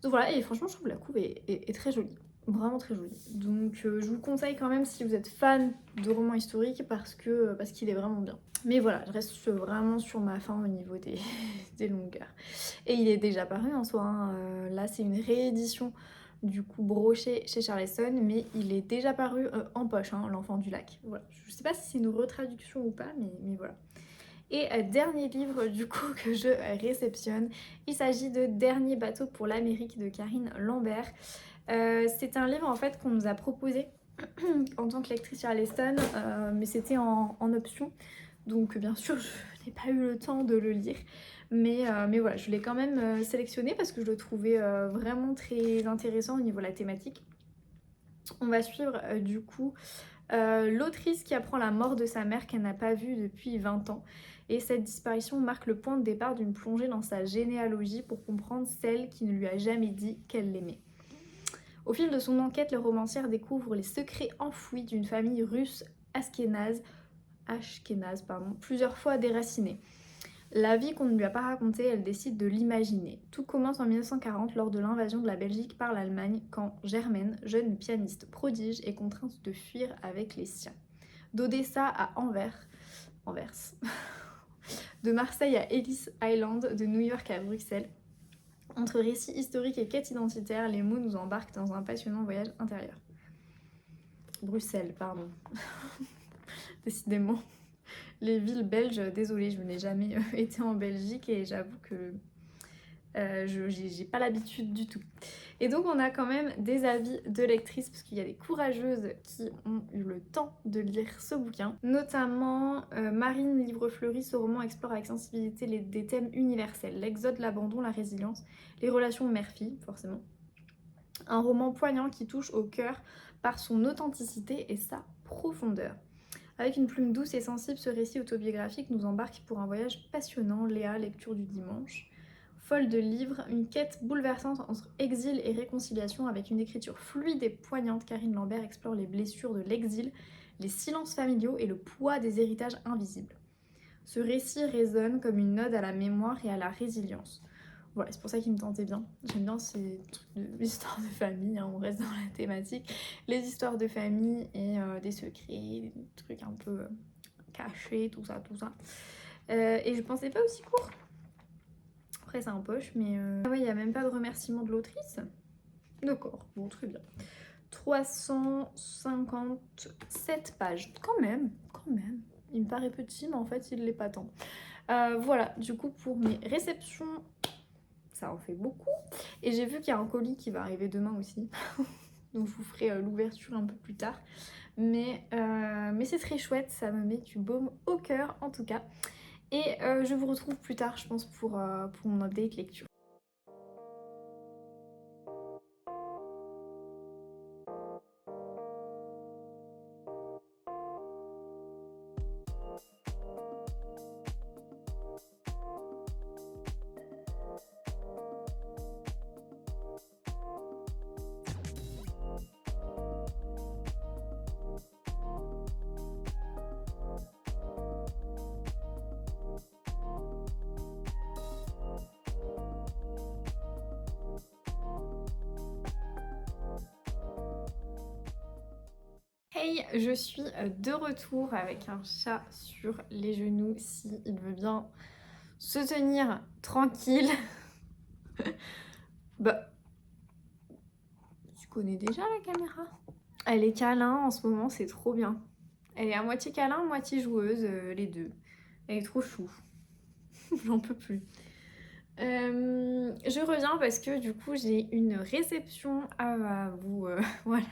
voilà, et franchement je trouve que la couve est très jolie, vraiment très jolie. Donc je vous conseille quand même si vous êtes fan de romans historiques parce qu'il est vraiment bien. Mais voilà, je reste vraiment sur ma faim au niveau des longueurs. Et il est déjà paru en soi, hein. Là c'est une réédition du coup broché chez Charleston, mais il est déjà paru en poche, hein, L'Enfant du Lac. Voilà. Je sais pas si c'est une retraduction ou pas, mais voilà. Et dernier livre du coup que je réceptionne, il s'agit de Dernier bateau pour l'Amérique de Karine Lambert. C'est un livre en fait qu'on nous a proposé en tant que lectrice Charleston, mais c'était en option. Donc bien sûr je n'ai pas eu le temps de le lire. Mais voilà, je l'ai quand même sélectionné parce que je le trouvais vraiment très intéressant au niveau de la thématique. On va suivre du coup l'autrice qui apprend la mort de sa mère qu'elle n'a pas vue depuis 20 ans. Et cette disparition marque le point de départ d'une plongée dans sa généalogie pour comprendre celle qui ne lui a jamais dit qu'elle l'aimait. Au fil de son enquête, le romancière découvre les secrets enfouis d'une famille russe ashkénaze, plusieurs fois déracinée. La vie qu'on ne lui a pas racontée, elle décide de l'imaginer. Tout commence en 1940 lors de l'invasion de la Belgique par l'Allemagne quand Germaine, jeune pianiste prodige, est contrainte de fuir avec les siens. D'Odessa à Anvers, de Marseille à Ellis Island, de New York à Bruxelles. Entre récits historiques et quêtes identitaires, les mots nous embarquent dans un passionnant voyage intérieur. Bruxelles, pardon. Décidément. Les villes belges, désolée, je n'ai jamais été en Belgique et j'avoue que j'ai pas l'habitude du tout. Et donc on a quand même des avis de lectrices parce qu'il y a des courageuses qui ont eu le temps de lire ce bouquin. Notamment Marine Livre-Fleury, ce roman explore avec sensibilité des thèmes universels, l'exode, l'abandon, la résilience, les relations mère-fille, forcément. Un roman poignant qui touche au cœur par son authenticité et sa profondeur. Avec une plume douce et sensible, ce récit autobiographique nous embarque pour un voyage passionnant. Léa, lecture du dimanche. Folle de livres, une quête bouleversante entre exil et réconciliation avec une écriture fluide et poignante. Karine Lambert explore les blessures de l'exil, les silences familiaux et le poids des héritages invisibles. Ce récit résonne comme une ode à la mémoire et à la résilience. Voilà, c'est pour ça qu'il me tentait bien. J'aime bien ces trucs d'histoires de famille, hein, on reste dans la thématique. Les histoires de famille et des secrets, des trucs un peu cachés, tout ça, tout ça. Et je pensais pas aussi court. Après c'est un poche, mais... Ah ouais, il n'y a même pas de remerciement de l'autrice. D'accord, bon, très bien. 357 pages. Quand même, quand même. Il me paraît petit, mais en fait, il l'est pas tant. Voilà, du coup, pour mes réceptions, ça en fait beaucoup. Et j'ai vu qu'il y a un colis qui va arriver demain aussi. Donc, je vous ferai l'ouverture un peu plus tard. Mais c'est très chouette, ça me met du baume au cœur, en tout cas. Et je vous retrouve plus tard, je pense, pour mon update lecture. Hey, je suis de retour avec un chat sur les genoux si il veut bien se tenir tranquille. Bah, tu connais déjà la caméra. Elle est câlin en ce moment, c'est trop bien. Elle est à moitié câlin, moitié joueuse, les deux. Elle est trop chou. J'en peux plus. Je reviens parce que du coup j'ai une réception à vous voilà,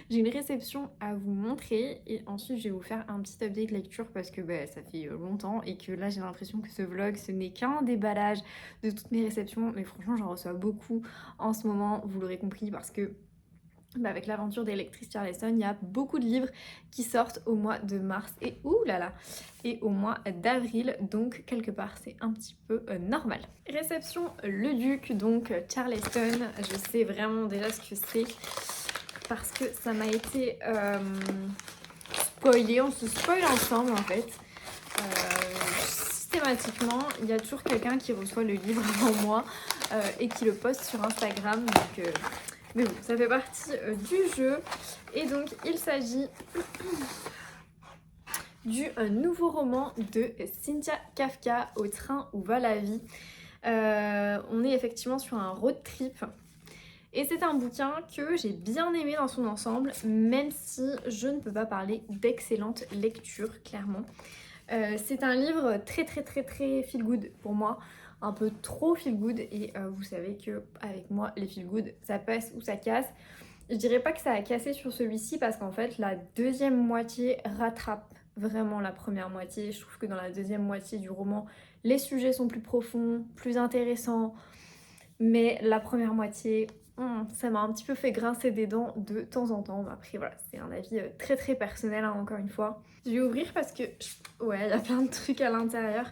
j'ai une réception à vous montrer et ensuite je vais vous faire un petit update lecture parce que bah, ça fait longtemps et que là j'ai l'impression que ce vlog ce n'est qu'un déballage de toutes mes réceptions, mais franchement j'en reçois beaucoup en ce moment, vous l'aurez compris, parce que avec l'aventure des lectrices Charleston, il y a beaucoup de livres qui sortent au mois de mars et et au mois d'avril, donc quelque part c'est un petit peu normal. Réception Le Duc, donc Charleston, je sais vraiment déjà ce que c'est parce que ça m'a été spoilé, on se spoil ensemble en fait. Systématiquement, il y a toujours quelqu'un qui reçoit le livre avant moi et qui le poste sur Instagram, donc... mais bon, ça fait partie du jeu. Et donc, il s'agit du nouveau roman de Cynthia Kafka, Au train où va la vie. On est effectivement sur un road trip. Et c'est un bouquin que j'ai bien aimé dans son ensemble, même si je ne peux pas parler d'excellente lecture, clairement. C'est un livre très feel good pour moi. Un peu trop feel good et vous savez que avec moi les feel good ça passe ou ça casse. Je dirais pas que ça a cassé sur celui-ci parce qu'en fait la deuxième moitié rattrape vraiment la première moitié. Je trouve que dans la deuxième moitié du roman les sujets sont plus profonds, plus intéressants, mais la première moitié ça m'a un petit peu fait grincer des dents de temps en temps. Après voilà, c'est un avis très personnel hein, encore une fois. Je vais ouvrir parce que ouais, il y a plein de trucs à l'intérieur.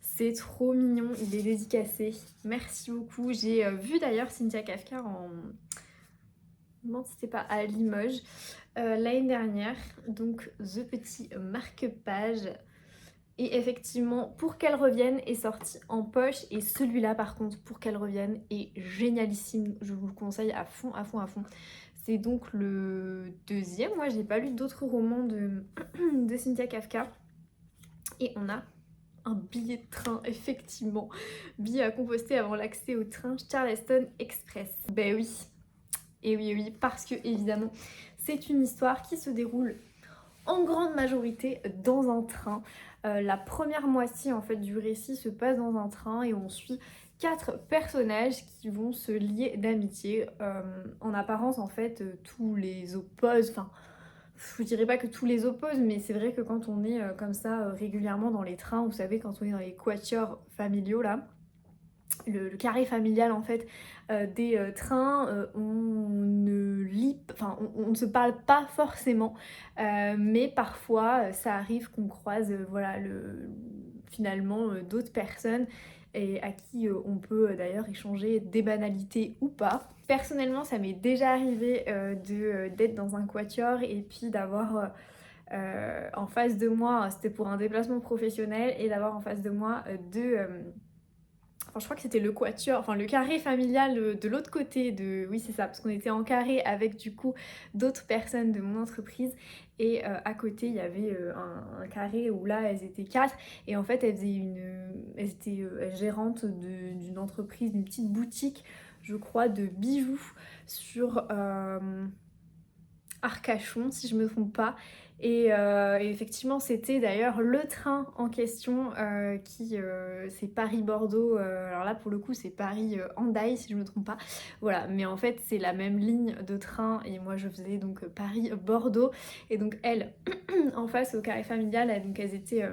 C'est trop mignon, il est dédicacé. Merci beaucoup. J'ai vu d'ailleurs Cynthia Kafka en... Je me demande si c'était pas à Limoges l'année dernière. Donc The Petit marque-page. Et effectivement, Pour qu'elle revienne est sorti en poche. Et celui-là par contre, Pour qu'elle revienne est génialissime. Je vous le conseille à fond. C'est donc le deuxième. Moi, j'ai pas lu d'autres romans de Cynthia Kafka. Et on a un billet de train, effectivement. Billet à composter avant l'accès au train Charleston Express. Ben oui. Et oui, parce que évidemment, c'est une histoire qui se déroule en grande majorité dans un train. La première moitié en fait du récit se passe dans un train et on suit 4 personnages qui vont se lier d'amitié. En apparence en fait tous les opposent, enfin je dirais pas que tous les opposent, mais c'est vrai que quand on est comme ça régulièrement dans les trains, vous savez quand on est dans les quatuors familiaux là, le carré familial en fait des trains, on ne lit, enfin on ne se parle pas forcément, mais parfois ça arrive qu'on croise voilà finalement d'autres personnes et à qui on peut d'ailleurs échanger des banalités ou pas. Personnellement, ça m'est déjà arrivé d'être dans un quatuor et puis d'avoir en face de moi, c'était pour un déplacement professionnel, et d'avoir en face de moi deux enfin, je crois que c'était le quatuor, enfin le carré familial de l'autre côté de... Oui c'est ça, parce qu'on était en carré avec du coup d'autres personnes de mon entreprise et à côté il y avait un carré où là elles étaient 4 et en fait elles étaient gérantes d'une entreprise, d'une petite boutique je crois de bijoux sur Arcachon si je me trompe pas. Et effectivement c'était d'ailleurs le train en question qui c'est Paris-Bordeaux, alors là pour le coup c'est Paris-Hendaye si je me trompe pas, voilà, mais en fait c'est la même ligne de train et moi je faisais donc Paris-Bordeaux et donc elles en face au carré familial donc elles étaient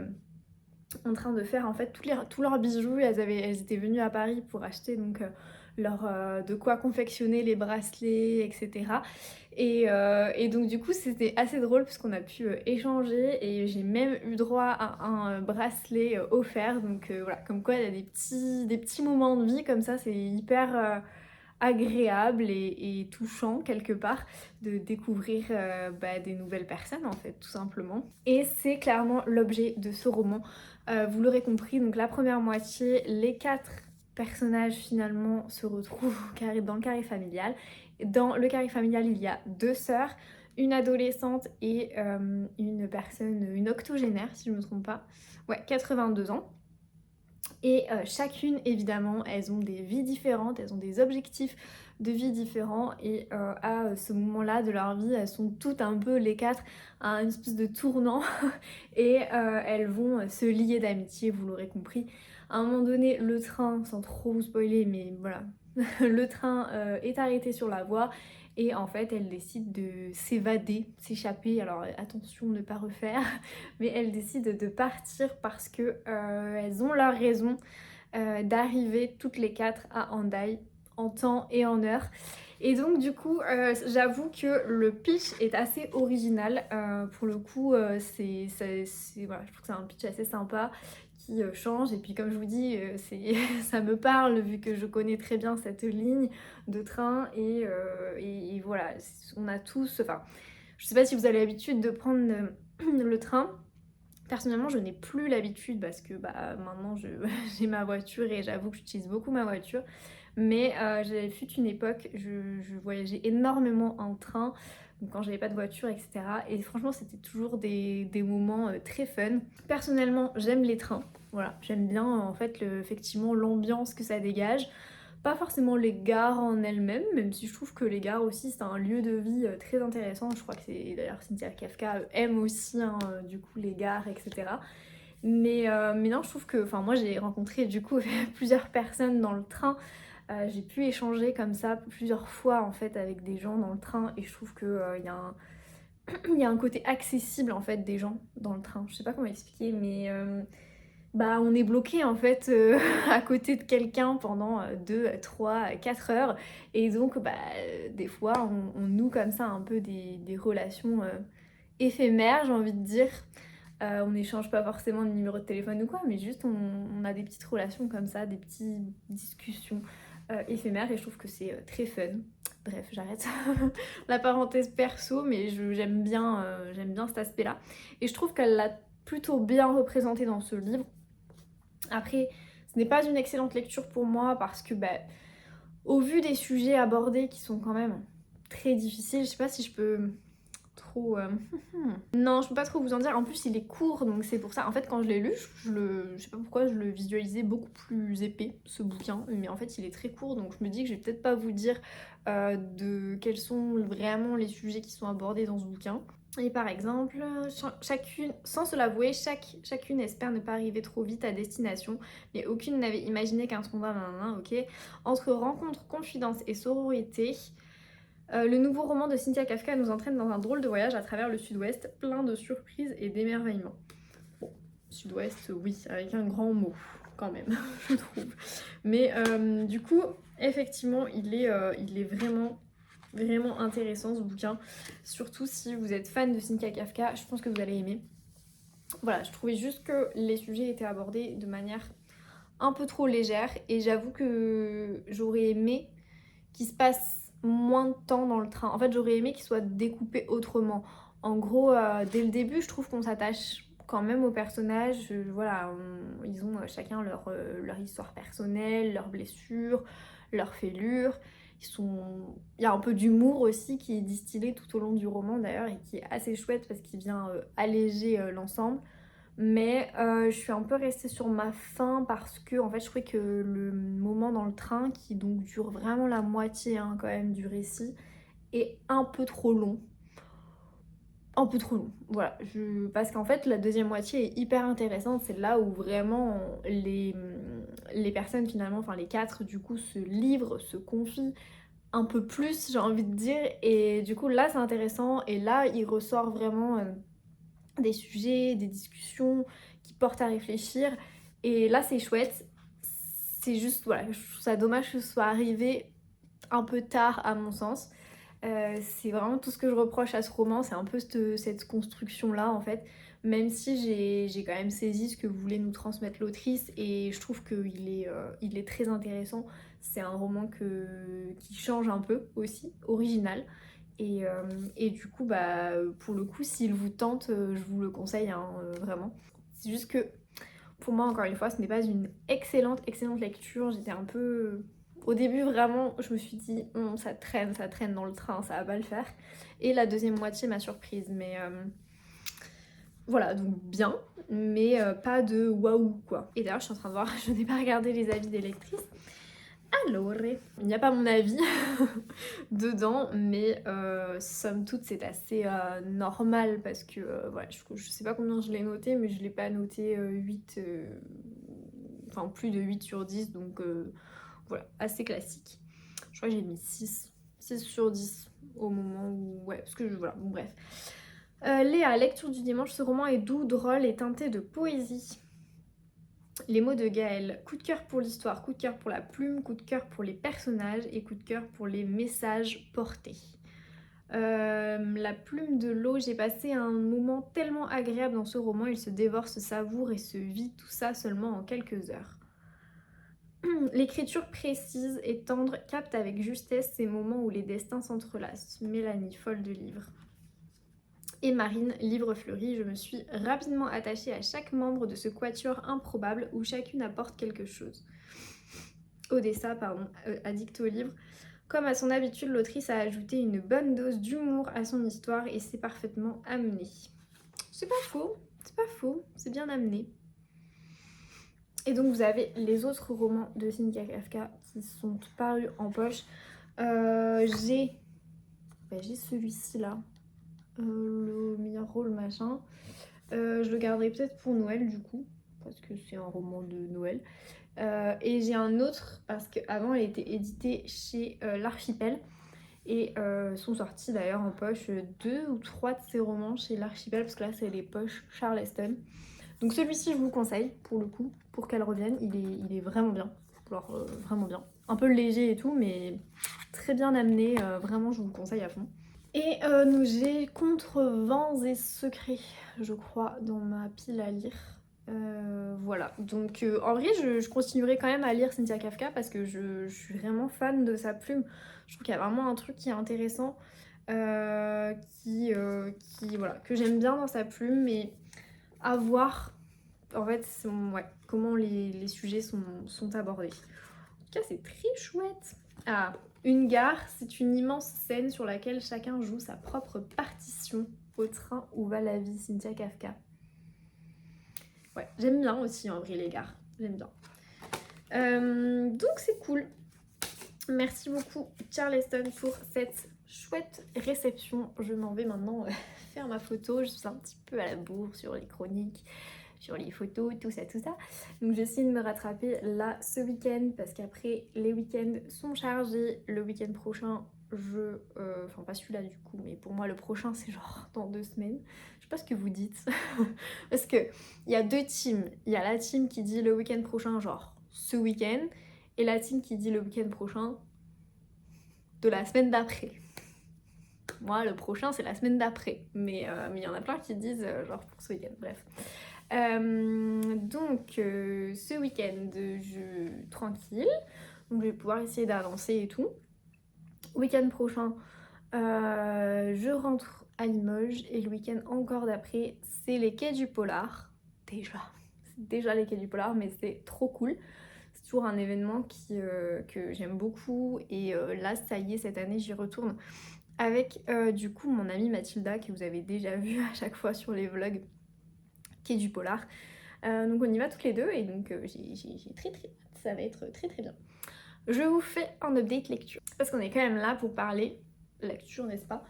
en train de faire en fait tous leurs bijoux, elles étaient venues à Paris pour acheter donc de quoi confectionner les bracelets etc. Et donc du coup c'était assez drôle parce qu'on a pu échanger et j'ai même eu droit à un bracelet offert, donc voilà, comme quoi il y a des petits moments de vie comme ça, c'est hyper agréable et touchant quelque part de découvrir des nouvelles personnes en fait tout simplement. Et c'est clairement l'objet de ce roman. Vous l'aurez compris, donc la première moitié, les 4 personnages finalement se retrouvent dans le carré familial. Dans le carré familial il y a 2 sœurs, une adolescente et une octogénaire si je me trompe pas, ouais 82 ans. Et chacune évidemment elles ont des vies différentes, elles ont des objectifs de vie différents et à ce moment là de leur vie elles sont toutes un peu les 4 à une espèce de tournant et elles vont se lier d'amitié, vous l'aurez compris. À un moment donné le train, sans trop vous spoiler mais voilà, le train est arrêté sur la voie et en fait elles décident de s'évader, s'échapper, alors attention ne pas refaire, mais elles décident de partir parce que elles ont leur raison d'arriver toutes les 4 à Hendaye en temps et en heure. Et donc du coup j'avoue que le pitch est assez original, pour le coup voilà, je trouve que c'est un pitch assez sympa qui change et puis comme je vous dis ça me parle vu que je connais très bien cette ligne de train et voilà, on a tous, enfin je sais pas si vous avez l'habitude de prendre le train. Personnellement je n'ai plus l'habitude parce que maintenant j'ai ma voiture et j'avoue que j'utilise beaucoup ma voiture, mais j'avais fut une époque, je voyageais énormément en train quand j'avais pas de voiture etc. Et franchement c'était toujours des moments très fun. Personnellement j'aime les trains, voilà, j'aime bien en fait effectivement l'ambiance que ça dégage. Pas forcément les gares en elles-mêmes, même si je trouve que les gares aussi c'est un lieu de vie très intéressant. Je crois que c'est d'ailleurs Cynthia Kafka aime aussi hein, du coup les gares etc. Mais non, je trouve que, enfin moi j'ai rencontré du coup plusieurs personnes dans le train. J'ai pu échanger comme ça plusieurs fois en fait avec des gens dans le train et je trouve que il y a un côté accessible en fait des gens dans le train. Je sais pas comment expliquer mais on est bloqué en fait à côté de quelqu'un pendant 2, 3, 4 heures et donc des fois on noue comme ça un peu des relations éphémères j'ai envie de dire. On n'échange pas forcément de numéro de téléphone ou quoi, mais juste on a des petites relations comme ça, des petites discussions éphémères et je trouve que c'est très fun. Bref, j'arrête la parenthèse perso, mais j'aime bien cet aspect-là. Et je trouve qu'elle l'a plutôt bien représenté dans ce livre. Après, ce n'est pas une excellente lecture pour moi parce que au vu des sujets abordés qui sont quand même très difficiles, je sais pas si je peux trop... Non, je peux pas trop vous en dire. En plus, il est court, donc c'est pour ça. En fait, quand je l'ai lu, je sais pas pourquoi, je le visualisais beaucoup plus épais, ce bouquin. Mais en fait, il est très court, donc je me dis que je vais peut-être pas vous dire de quels sont vraiment les sujets qui sont abordés dans ce bouquin. Et par exemple, chacune, sans se l'avouer, chacune espère ne pas arriver trop vite à destination, mais aucune n'avait imaginé qu'un scandale, ok. Entre rencontres, confidences et sororité, le nouveau roman de Cynthia Kafka nous entraîne dans un drôle de voyage à travers le sud-ouest, plein de surprises et d'émerveillements. Bon, sud-ouest, oui, avec un grand mot. quand même, je trouve. Mais du coup, effectivement, il est vraiment, vraiment intéressant ce bouquin. Surtout si vous êtes fan de Cynthia Kafka, je pense que vous allez aimer. Voilà, je trouvais juste que les sujets étaient abordés de manière un peu trop légère et j'avoue que j'aurais aimé qu'il se passe moins de temps dans le train. En fait, j'aurais aimé qu'il soit découpé autrement. En gros, dès le début, je trouve qu'on s'attache quand même aux personnages. Voilà, ils ont chacun leur histoire personnelle, leurs blessures, leurs fêlures. Il y a un peu d'humour aussi qui est distillé tout au long du roman d'ailleurs et qui est assez chouette parce qu'il vient alléger l'ensemble. Mais je suis un peu restée sur ma faim parce que en fait je trouvais que le moment dans le train, qui donc dure vraiment la moitié hein, quand même du récit, est un peu trop long. Un peu trop long, voilà. Parce qu'en fait la deuxième moitié est hyper intéressante, c'est là où vraiment les personnes finalement, enfin les quatre du coup se livrent, se confient un peu plus j'ai envie de dire, et du coup là c'est intéressant et là il ressort vraiment des sujets, des discussions qui portent à réfléchir. Et là, c'est chouette. C'est juste, voilà, je trouve ça dommage que ce soit arrivé un peu tard à mon sens. C'est vraiment tout ce que je reproche à ce roman, c'est un peu cette construction-là en fait. Même si j'ai quand même saisi ce que voulait nous transmettre l'autrice et je trouve il est très intéressant. C'est un roman qui change un peu aussi, original. Et du coup, bah, pour le coup, s'il vous tente, je vous le conseille, hein, vraiment. C'est juste que, pour moi, encore une fois, ce n'est pas une excellente lecture. J'étais un peu... Au début, vraiment, je me suis dit, ça traîne dans le train, ça va pas le faire. Et la deuxième moitié m'a surprise, mais... Voilà, donc bien, mais pas de waouh, quoi. Et d'ailleurs, je suis en train de voir, je n'ai pas regardé les avis des lectrices. Alors, il n'y a pas mon avis dedans, mais somme toute c'est assez normal parce que voilà, je sais pas combien je l'ai noté, mais je l'ai pas noté 8, enfin plus de 8 sur 10, donc voilà, assez classique. Je crois que j'ai mis 6 sur 10 au moment où... Ouais, parce que voilà, bon bref. Léa, lecture du dimanche, ce roman est doux, drôle et teinté de poésie. Les mots de Gaël, coup de cœur pour l'histoire, coup de cœur pour la plume, coup de cœur pour les personnages et coup de cœur pour les messages portés. La plume de l'eau, j'ai passé un moment tellement agréable dans ce roman, il se dévore, se savoure et se vit tout ça seulement en quelques heures. L'écriture précise et tendre capte avec justesse ces moments où les destins s'entrelacent. Mélanie, folle de livres. Et Marine, livre fleuri, je me suis rapidement attachée à chaque membre de ce quatuor improbable où chacune apporte quelque chose. Odessa, pardon, addict au livre. Comme à son habitude, l'autrice a ajouté une bonne dose d'humour à son histoire et c'est parfaitement amené. C'est pas faux, c'est bien amené. Et donc vous avez les autres romans de Cynthia Kafka qui sont parus en poche. J'ai celui-ci là. Le meilleur rôle machin. Je le garderai peut-être pour Noël du coup, parce que c'est un roman de Noël. Et j'ai un autre, parce qu'avant elle était éditée chez l'Archipel, et sont sortis d'ailleurs en poche 2 ou 3 de ces romans chez l'Archipel, parce que là c'est les poches Charleston. Donc celui-ci je vous conseille pour le coup, pour qu'elle revienne, il est vraiment bien. Alors vraiment bien. Un peu léger et tout, mais très bien amené, vraiment je vous le conseille à fond. Et j'ai Contre vents et secrets, je crois, dans ma pile à lire. Voilà, donc en vrai je continuerai quand même à lire Cynthia Kafka parce que je suis vraiment fan de sa plume. Je trouve qu'il y a vraiment un truc qui est intéressant, voilà, que j'aime bien dans sa plume, mais à voir en fait comment les sujets sont abordés. En tout cas c'est très chouette. Ah, une gare, c'est une immense scène sur laquelle chacun joue sa propre partition au train où va la vie, Cynthia Kafka. Ouais, j'aime bien aussi en vrai les gares, j'aime bien. Donc c'est cool. Merci beaucoup Charleston pour cette chouette réception. Je m'en vais maintenant faire ma photo. Je suis un petit peu à la bourre sur les chroniques. sur les photos, tout ça, tout ça. Donc j'essaie de me rattraper là ce week-end parce qu'après les week-ends sont chargés. Le week-end prochain, enfin pas celui-là du coup, mais pour moi le prochain c'est genre dans 2 semaines. Je sais pas ce que vous dites. Parce que il y a 2 teams. Il y a la team qui dit le week-end prochain genre ce week-end et la team qui dit le week-end prochain de la semaine d'après. Moi, le prochain, c'est la semaine d'après. Mais il y en a plein qui disent genre pour ce week-end, bref. Ce week-end, tranquille. Donc, je vais pouvoir essayer d'avancer et tout. Week-end prochain, je rentre à Limoges. Et le week-end encore d'après, c'est les quais du Polar. C'est déjà les quais du Polar, mais c'est trop cool. C'est toujours un événement que j'aime beaucoup. Et là, ça y est, cette année, j'y retourne. Avec du coup mon amie Mathilda que vous avez déjà vu à chaque fois sur les vlogs qui est du polar. Donc on y va toutes les deux et donc j'ai très hâte, ça va être très bien. Je vous fais un update lecture parce qu'on est quand même là pour parler lecture, n'est-ce pas?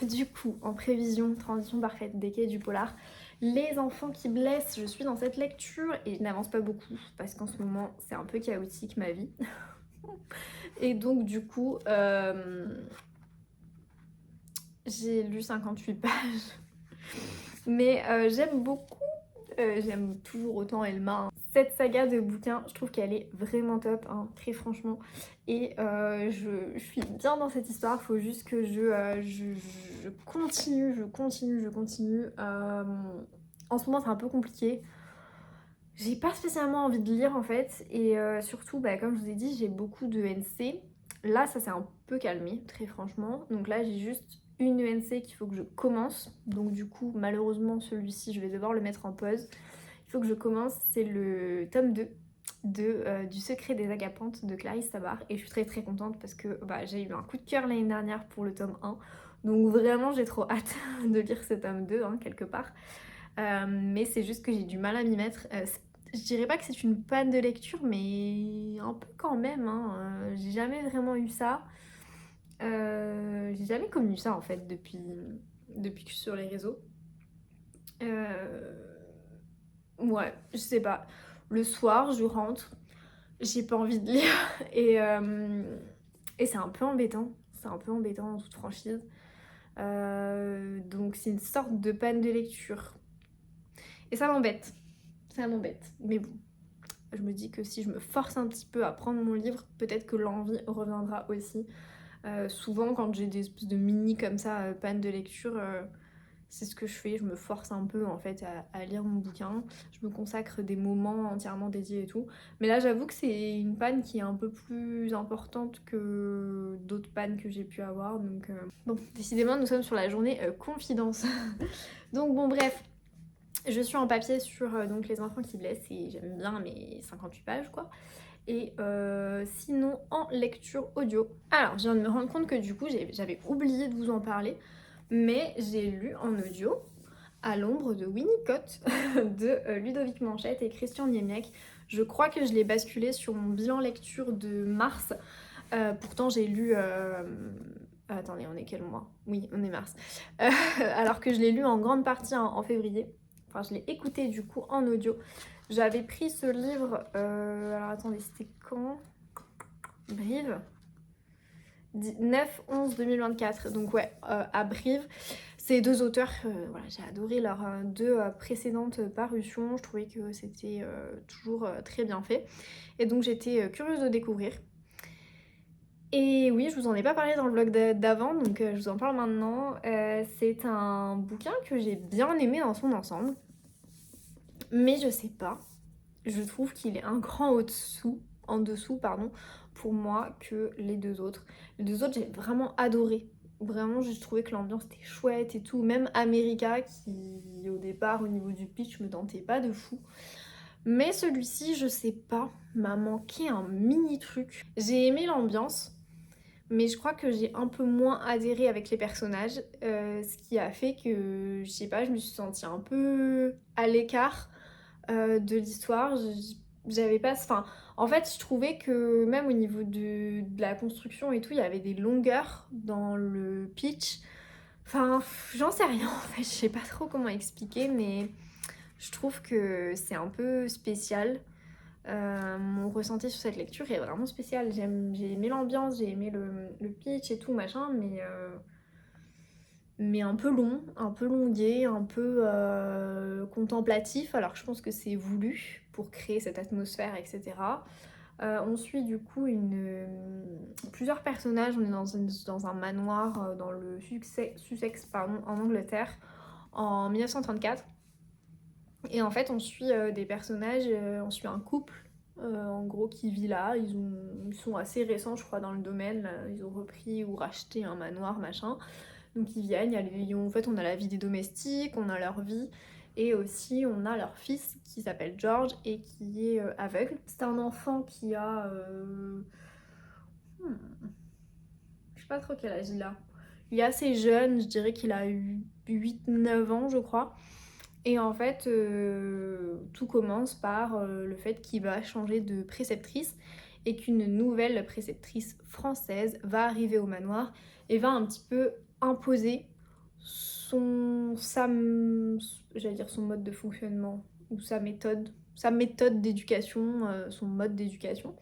Du coup, en prévision, transition parfaite des quais du polar, les enfants qui blessent, je suis dans cette lecture et je n'avance pas beaucoup parce qu'en ce moment c'est un peu chaotique ma vie. Et donc du coup, j'ai lu 58 pages. Mais j'aime beaucoup, j'aime toujours autant Elma. Hein. Cette saga de bouquins, je trouve qu'elle est vraiment top, hein, très franchement. Et je suis bien dans cette histoire, faut juste que je continue. En ce moment c'est un peu compliqué. J'ai pas spécialement envie de lire en fait et surtout comme je vous ai dit j'ai beaucoup de NC. Là ça s'est un peu calmé très franchement donc là j'ai juste une ENC qu'il faut que je commence donc du coup malheureusement celui-ci je vais devoir le mettre en pause. Il faut que je commence, c'est le tome 2 du Secret des Agapantes de Clarisse Sabar et je suis très contente parce que j'ai eu un coup de cœur l'année dernière pour le tome 1 donc vraiment j'ai trop hâte de lire ce tome 2 hein, quelque part. Mais c'est juste que j'ai du mal à m'y mettre. Je dirais pas que c'est une panne de lecture, mais un peu quand même. Hein. J'ai jamais vraiment eu ça. J'ai jamais connu ça en fait depuis que je suis sur les réseaux. Ouais, je sais pas. Le soir, je rentre, j'ai pas envie de lire et c'est un peu embêtant. C'est un peu embêtant en toute franchise. Donc c'est une sorte de panne de lecture. Et ça m'embête. Mais bon, je me dis que si je me force un petit peu à prendre mon livre, peut-être que l'envie reviendra aussi. Souvent, quand j'ai des espèces de mini comme ça, panne de lecture, c'est ce que je fais. Je me force un peu en fait à lire mon bouquin. Je me consacre des moments entièrement dédiés et tout. Mais là, j'avoue que c'est une panne qui est un peu plus importante que d'autres pannes que j'ai pu avoir. Donc, bon, décidément, nous sommes sur la journée confidence. Donc, bon, bref. Je suis en papier sur donc les enfants qui blessent et j'aime bien mes 58 pages quoi. Et sinon en lecture audio. Alors je viens de me rendre compte que du coup j'avais oublié de vous en parler, mais j'ai lu en audio À l'ombre de Winnicott de Ludovic Manchette et Christian Niemiec. Je crois que je l'ai basculé sur mon bilan lecture de mars. Pourtant j'ai lu... Attendez, on est quel mois? Oui, on est mars. Alors que je l'ai lu en grande partie en février. Enfin, je l'ai écouté du coup en audio. J'avais pris ce livre, alors attendez, c'était quand? Brive 9-11-2024, donc ouais, à Brive. Ces deux auteurs, voilà, j'ai adoré leurs deux précédentes parutions. Je trouvais que c'était toujours très bien fait. Et donc j'étais curieuse de découvrir. Et oui, je vous en ai pas parlé dans le vlog d'avant, donc je vous en parle maintenant. C'est un bouquin que j'ai bien aimé dans son ensemble. Mais je sais pas, je trouve qu'il est un cran en dessous, pour moi que les deux autres. Les deux autres, j'ai vraiment adoré. Vraiment, j'ai trouvé que l'ambiance était chouette et tout. Même America, qui au départ, au niveau du pitch, me tentait pas de fou. Mais celui-ci, je sais pas, m'a manqué un mini truc. J'ai aimé l'ambiance, mais je crois que j'ai un peu moins adhéré avec les personnages, ce qui a fait que, je sais pas, je me suis sentie un peu à l'écart de l'histoire. J'avais pas... Enfin, en fait, je trouvais que même au niveau de la construction et tout, il y avait des longueurs dans le pitch. Enfin, j'en sais rien en fait, je sais pas trop comment expliquer, mais Je trouve que c'est un peu spécial. Mon ressenti sur cette lecture est vraiment spécial. J'ai aimé l'ambiance, j'ai aimé le pitch et tout machin, mais un peu long, un peu longué, un peu contemplatif. Alors je pense que c'est voulu pour créer cette atmosphère, etc. On suit du coup plusieurs personnages. On est dans un manoir dans le Sussex pardon, en Angleterre en 1934. Et en fait, on suit des personnages, on suit un couple en gros qui vit là. Ils sont assez récents, je crois, dans le domaine. Ils ont repris ou racheté un manoir, machin. Donc ils viennent, en fait, on a la vie des domestiques, on a leur vie. Et aussi, on a leur fils qui s'appelle George et qui est aveugle. C'est un enfant qui a... je sais pas trop quel âge il a. Il est assez jeune, je dirais qu'il a eu 8-9 ans, je crois. Et en fait, tout commence par le fait qu'il va changer de préceptrice et qu'une nouvelle préceptrice française va arriver au manoir et va un petit peu imposer j'allais dire son mode de fonctionnement ou sa méthode d'éducation, son mode d'éducation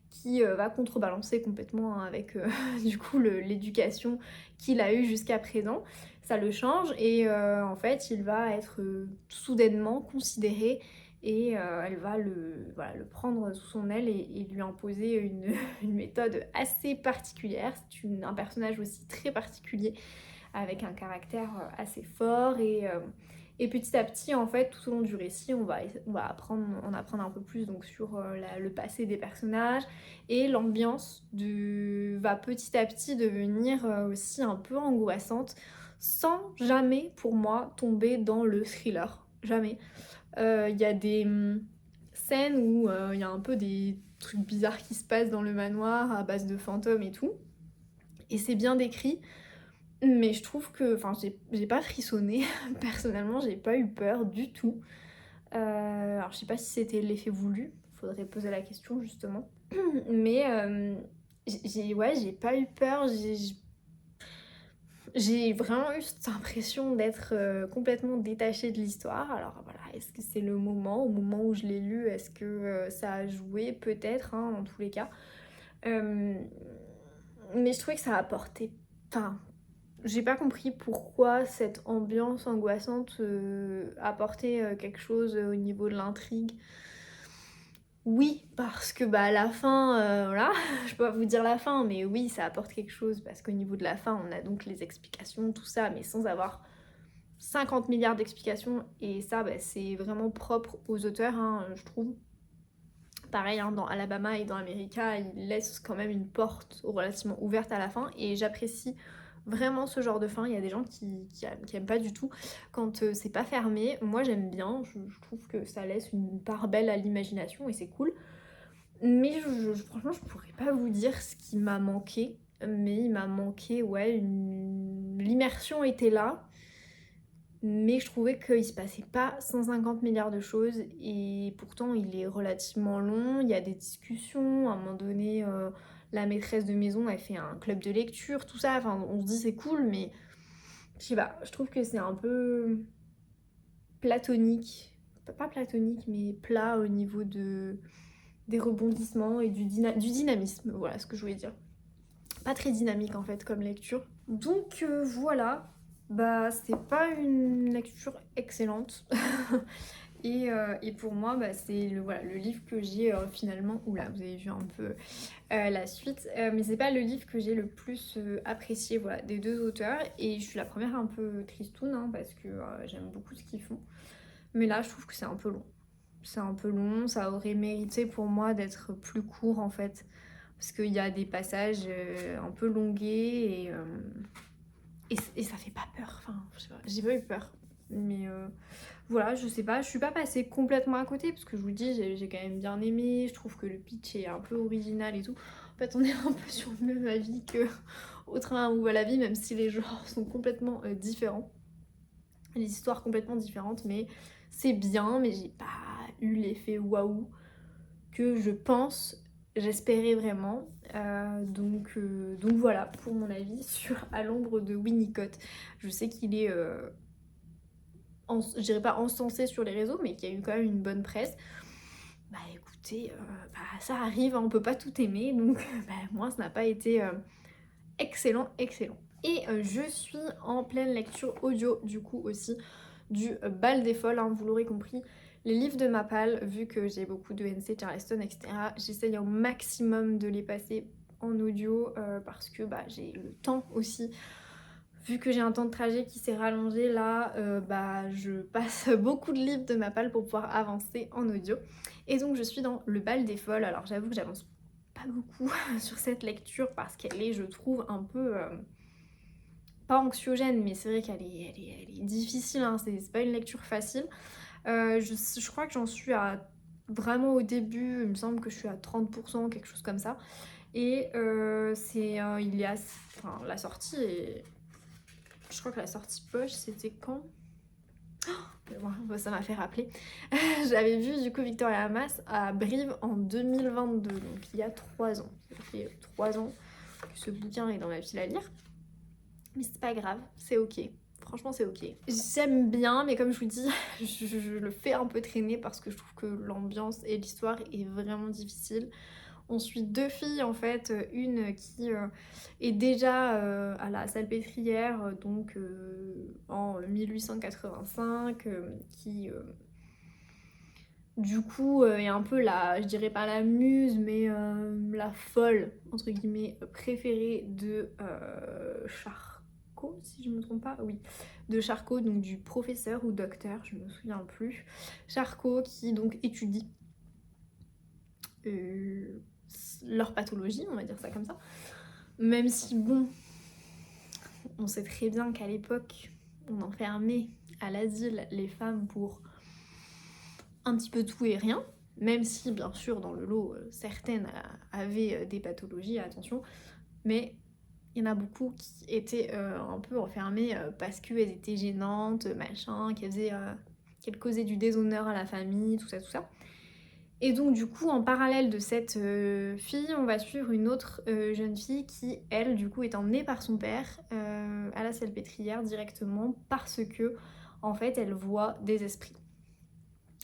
qui va contrebalancer complètement hein, avec du coup l'éducation qu'il a eue jusqu'à présent. Ça le change et en fait il va être soudainement considéré et elle va le prendre sous son aile et lui imposer une méthode assez particulière. C'est un personnage aussi très particulier avec un caractère assez fort et petit à petit, en fait, tout au long du récit, on va en apprendre un peu plus donc, sur le passé des personnages et l'ambiance va petit à petit devenir aussi un peu angoissante sans jamais, pour moi, tomber dans le thriller. Jamais. Il y a des scènes où il y a un peu des trucs bizarres qui se passent dans le manoir à base de fantômes et tout. Et c'est bien décrit. Mais je trouve que, enfin, j'ai pas frissonné, personnellement, j'ai pas eu peur du tout. Alors, je sais pas si c'était l'effet voulu, faudrait poser la question justement. Mais j'ai pas eu peur, j'ai vraiment eu cette impression d'être complètement détachée de l'histoire. Alors voilà, est-ce que c'est au moment où je l'ai lu, est-ce que ça a joué? Peut-être, hein, dans tous les cas. Mais je trouvais que ça apportait. Enfin, j'ai pas compris pourquoi cette ambiance angoissante apportait quelque chose au niveau de l'intrigue. Oui, parce que bah à la fin, voilà, je peux pas vous dire la fin, mais oui, ça apporte quelque chose parce qu'au niveau de la fin, on a donc les explications, tout ça, mais sans avoir 50 milliards d'explications et ça, bah, c'est vraiment propre aux auteurs, hein, je trouve. Pareil, hein, dans Alabama et dans America, ils laissent quand même une porte relativement ouverte à la fin et j'apprécie vraiment ce genre de fin. Il y a des gens qui aiment pas du tout quand c'est pas fermé. Moi j'aime bien, je trouve que ça laisse une part belle à l'imagination et c'est cool. Mais franchement, je pourrais pas vous dire ce qui m'a manqué. Mais il m'a manqué, ouais, l'immersion était là. Mais je trouvais qu'il se passait pas 150 milliards de choses et pourtant il est relativement long, il y a des discussions, à un moment donné la maîtresse de maison elle fait un club de lecture, tout ça, enfin on se dit c'est cool mais je sais pas, je trouve que c'est un peu platonique, pas platonique mais plat au niveau des rebondissements et du dynamisme, voilà ce que je voulais dire. Pas très dynamique en fait comme lecture. Donc voilà, bah c'est pas une lecture excellente et pour moi bah, c'est le livre que j'ai finalement, oula vous avez vu un peu la suite, mais c'est pas le livre que j'ai le plus apprécié voilà, des deux auteurs et je suis la première un peu tristoune hein, parce que j'aime beaucoup ce qu'ils font, mais là je trouve que c'est un peu long. C'est un peu long, ça aurait mérité pour moi d'être plus court en fait parce qu'il y a des passages un peu longués et ça fait pas peur, enfin je sais pas, j'ai pas eu peur. Mais voilà, je sais pas, je suis pas passée complètement à côté parce que je vous dis, j'ai quand même bien aimé, je trouve que le pitch est un peu original et tout. En fait, on est un peu sur le même avis que Au train où va la vie, même si les genres sont complètement différents. Les histoires complètement différentes, mais c'est bien, mais j'ai pas eu l'effet waouh que je pense, j'espérais vraiment. Donc voilà pour mon avis sur À l'ombre de Winnicott. Je sais qu'il est je dirais pas encensé sur les réseaux, mais qui a eu quand même une bonne presse. Bah écoutez, ça arrive, hein, on peut pas tout aimer, donc moi ça n'a pas été excellent. Et je suis en pleine lecture audio du coup aussi du Bal des Folles, hein, vous l'aurez compris. Les livres de Mappal, vu que j'ai beaucoup de NC, Charleston, etc., j'essaye au maximum de les passer en audio parce que j'ai le temps aussi. Vu que j'ai un temps de trajet qui s'est rallongé là, je passe beaucoup de livres de Mappal pour pouvoir avancer en audio. Et donc je suis dans le Bal des Folles. Alors j'avoue que j'avance pas beaucoup sur cette lecture parce qu'elle est, je trouve, un peu... pas anxiogène, mais c'est vrai qu'elle est difficile, hein, c'est pas une lecture facile. Je crois que j'en suis à vraiment au début, il me semble que je suis à 30%, quelque chose comme ça. Et la sortie est... Je crois que la sortie poche, c'était quand? Ça m'a fait rappeler. J'avais vu du coup Victoria Mas à Brive en 2022, donc il y a 3 ans. Ça fait 3 ans que ce bouquin est dans ma pile à lire. Mais c'est pas grave, c'est ok. Franchement, c'est ok. J'aime bien, mais comme je vous dis, je le fais un peu traîner parce que je trouve que l'ambiance et l'histoire est vraiment difficile. On suit 2 filles en fait, une qui est déjà à la Salpêtrière, donc en 1885, qui du coup est un peu je dirais pas la muse, mais la folle, entre guillemets, préférée de Charcot, si je me trompe pas, oui, de Charcot, donc du professeur ou docteur, je me souviens plus. Charcot qui donc étudie leur pathologie, on va dire ça comme ça. Même si, bon, on sait très bien qu'à l'époque, on enfermait à l'asile les femmes pour un petit peu tout et rien. Même si, bien sûr, dans le lot, certaines avaient des pathologies, attention. Mais il y en a beaucoup qui étaient un peu enfermées parce qu'elles étaient gênantes, machin, qu'elles causaient du déshonneur à la famille, tout ça, tout ça. Et donc du coup, en parallèle de cette fille, on va suivre une autre jeune fille qui, elle, du coup, est emmenée par son père à la Salpêtrière directement parce que, en fait, elle voit des esprits.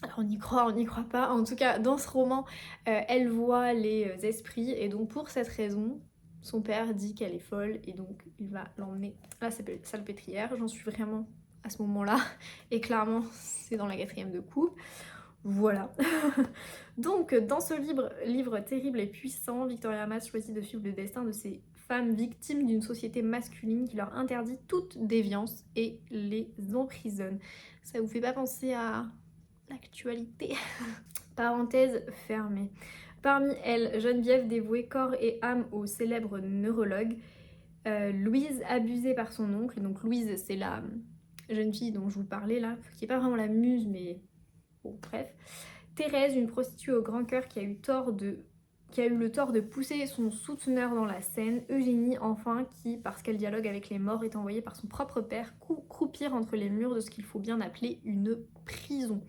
Alors on y croit pas. En tout cas, dans ce roman, elle voit les esprits et donc pour cette raison, son père dit qu'elle est folle et donc il va l'emmener à la Salpêtrière. J'en suis vraiment à ce moment-là et clairement, c'est dans la 4e de coupe. Voilà. Donc, dans ce livre terrible et puissant, Victoria Mas choisit de suivre le destin de ces femmes victimes d'une société masculine qui leur interdit toute déviance et les emprisonne. Ça vous fait pas penser à l'actualité? Parenthèse fermée. Parmi elles, Geneviève dévouée corps et âme au célèbre neurologue, Louise abusée par son oncle. Donc Louise, c'est la jeune fille dont je vous parlais là, qui est pas vraiment la muse, mais bon, bref. Thérèse, une prostituée au grand cœur qui a eu le tort de pousser son souteneur dans la Seine. Eugénie, enfin, qui, parce qu'elle dialogue avec les morts, est envoyée par son propre père croupir entre les murs de ce qu'il faut bien appeler une prison.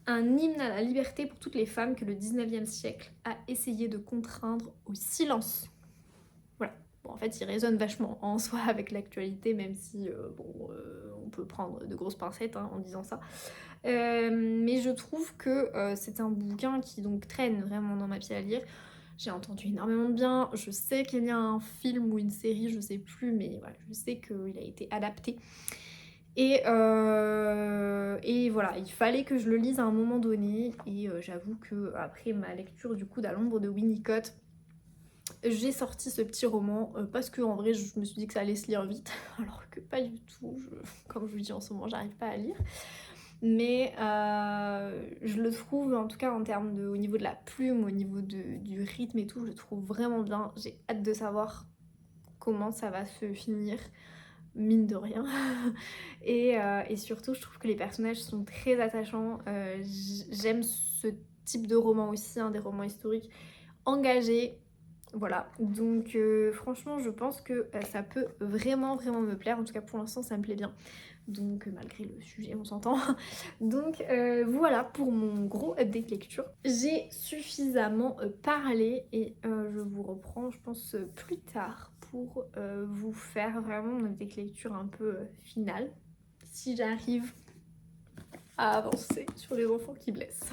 Un hymne à la liberté pour toutes les femmes que le 19e siècle a essayé de contraindre au silence. Voilà. Bon, en fait, il résonne vachement en soi avec l'actualité, même si, on peut prendre de grosses pincettes en disant ça. Mais je trouve que c'est un bouquin qui donc traîne vraiment dans ma pile à lire. J'ai entendu énormément de bien, je sais qu'il y a un film ou une série, je sais plus, mais voilà, je sais qu'il a été adapté. Et voilà, il fallait que je le lise à un moment donné, et j'avoue que après ma lecture du coup d'À l'ombre de Winnicott, j'ai sorti ce petit roman parce que en vrai je me suis dit que ça allait se lire vite, alors que pas du tout, comme je vous dis en ce moment, j'arrive pas à lire. Mais je le trouve, en tout cas en termes au niveau de la plume, au niveau du rythme et tout, je le trouve vraiment bien. J'ai hâte de savoir comment ça va se finir, mine de rien. Et surtout, je trouve que les personnages sont très attachants. J'aime ce type de roman aussi, des romans historiques engagés. Voilà, donc franchement, je pense que ça peut vraiment me plaire. En tout cas, pour l'instant, ça me plaît bien. Donc malgré le sujet, on s'entend. Donc voilà pour mon gros update lecture. J'ai suffisamment parlé et je vous reprends, je pense, plus tard pour vous faire vraiment mon update lecture un peu finale. Si j'arrive à avancer sur les enfants qui blessent.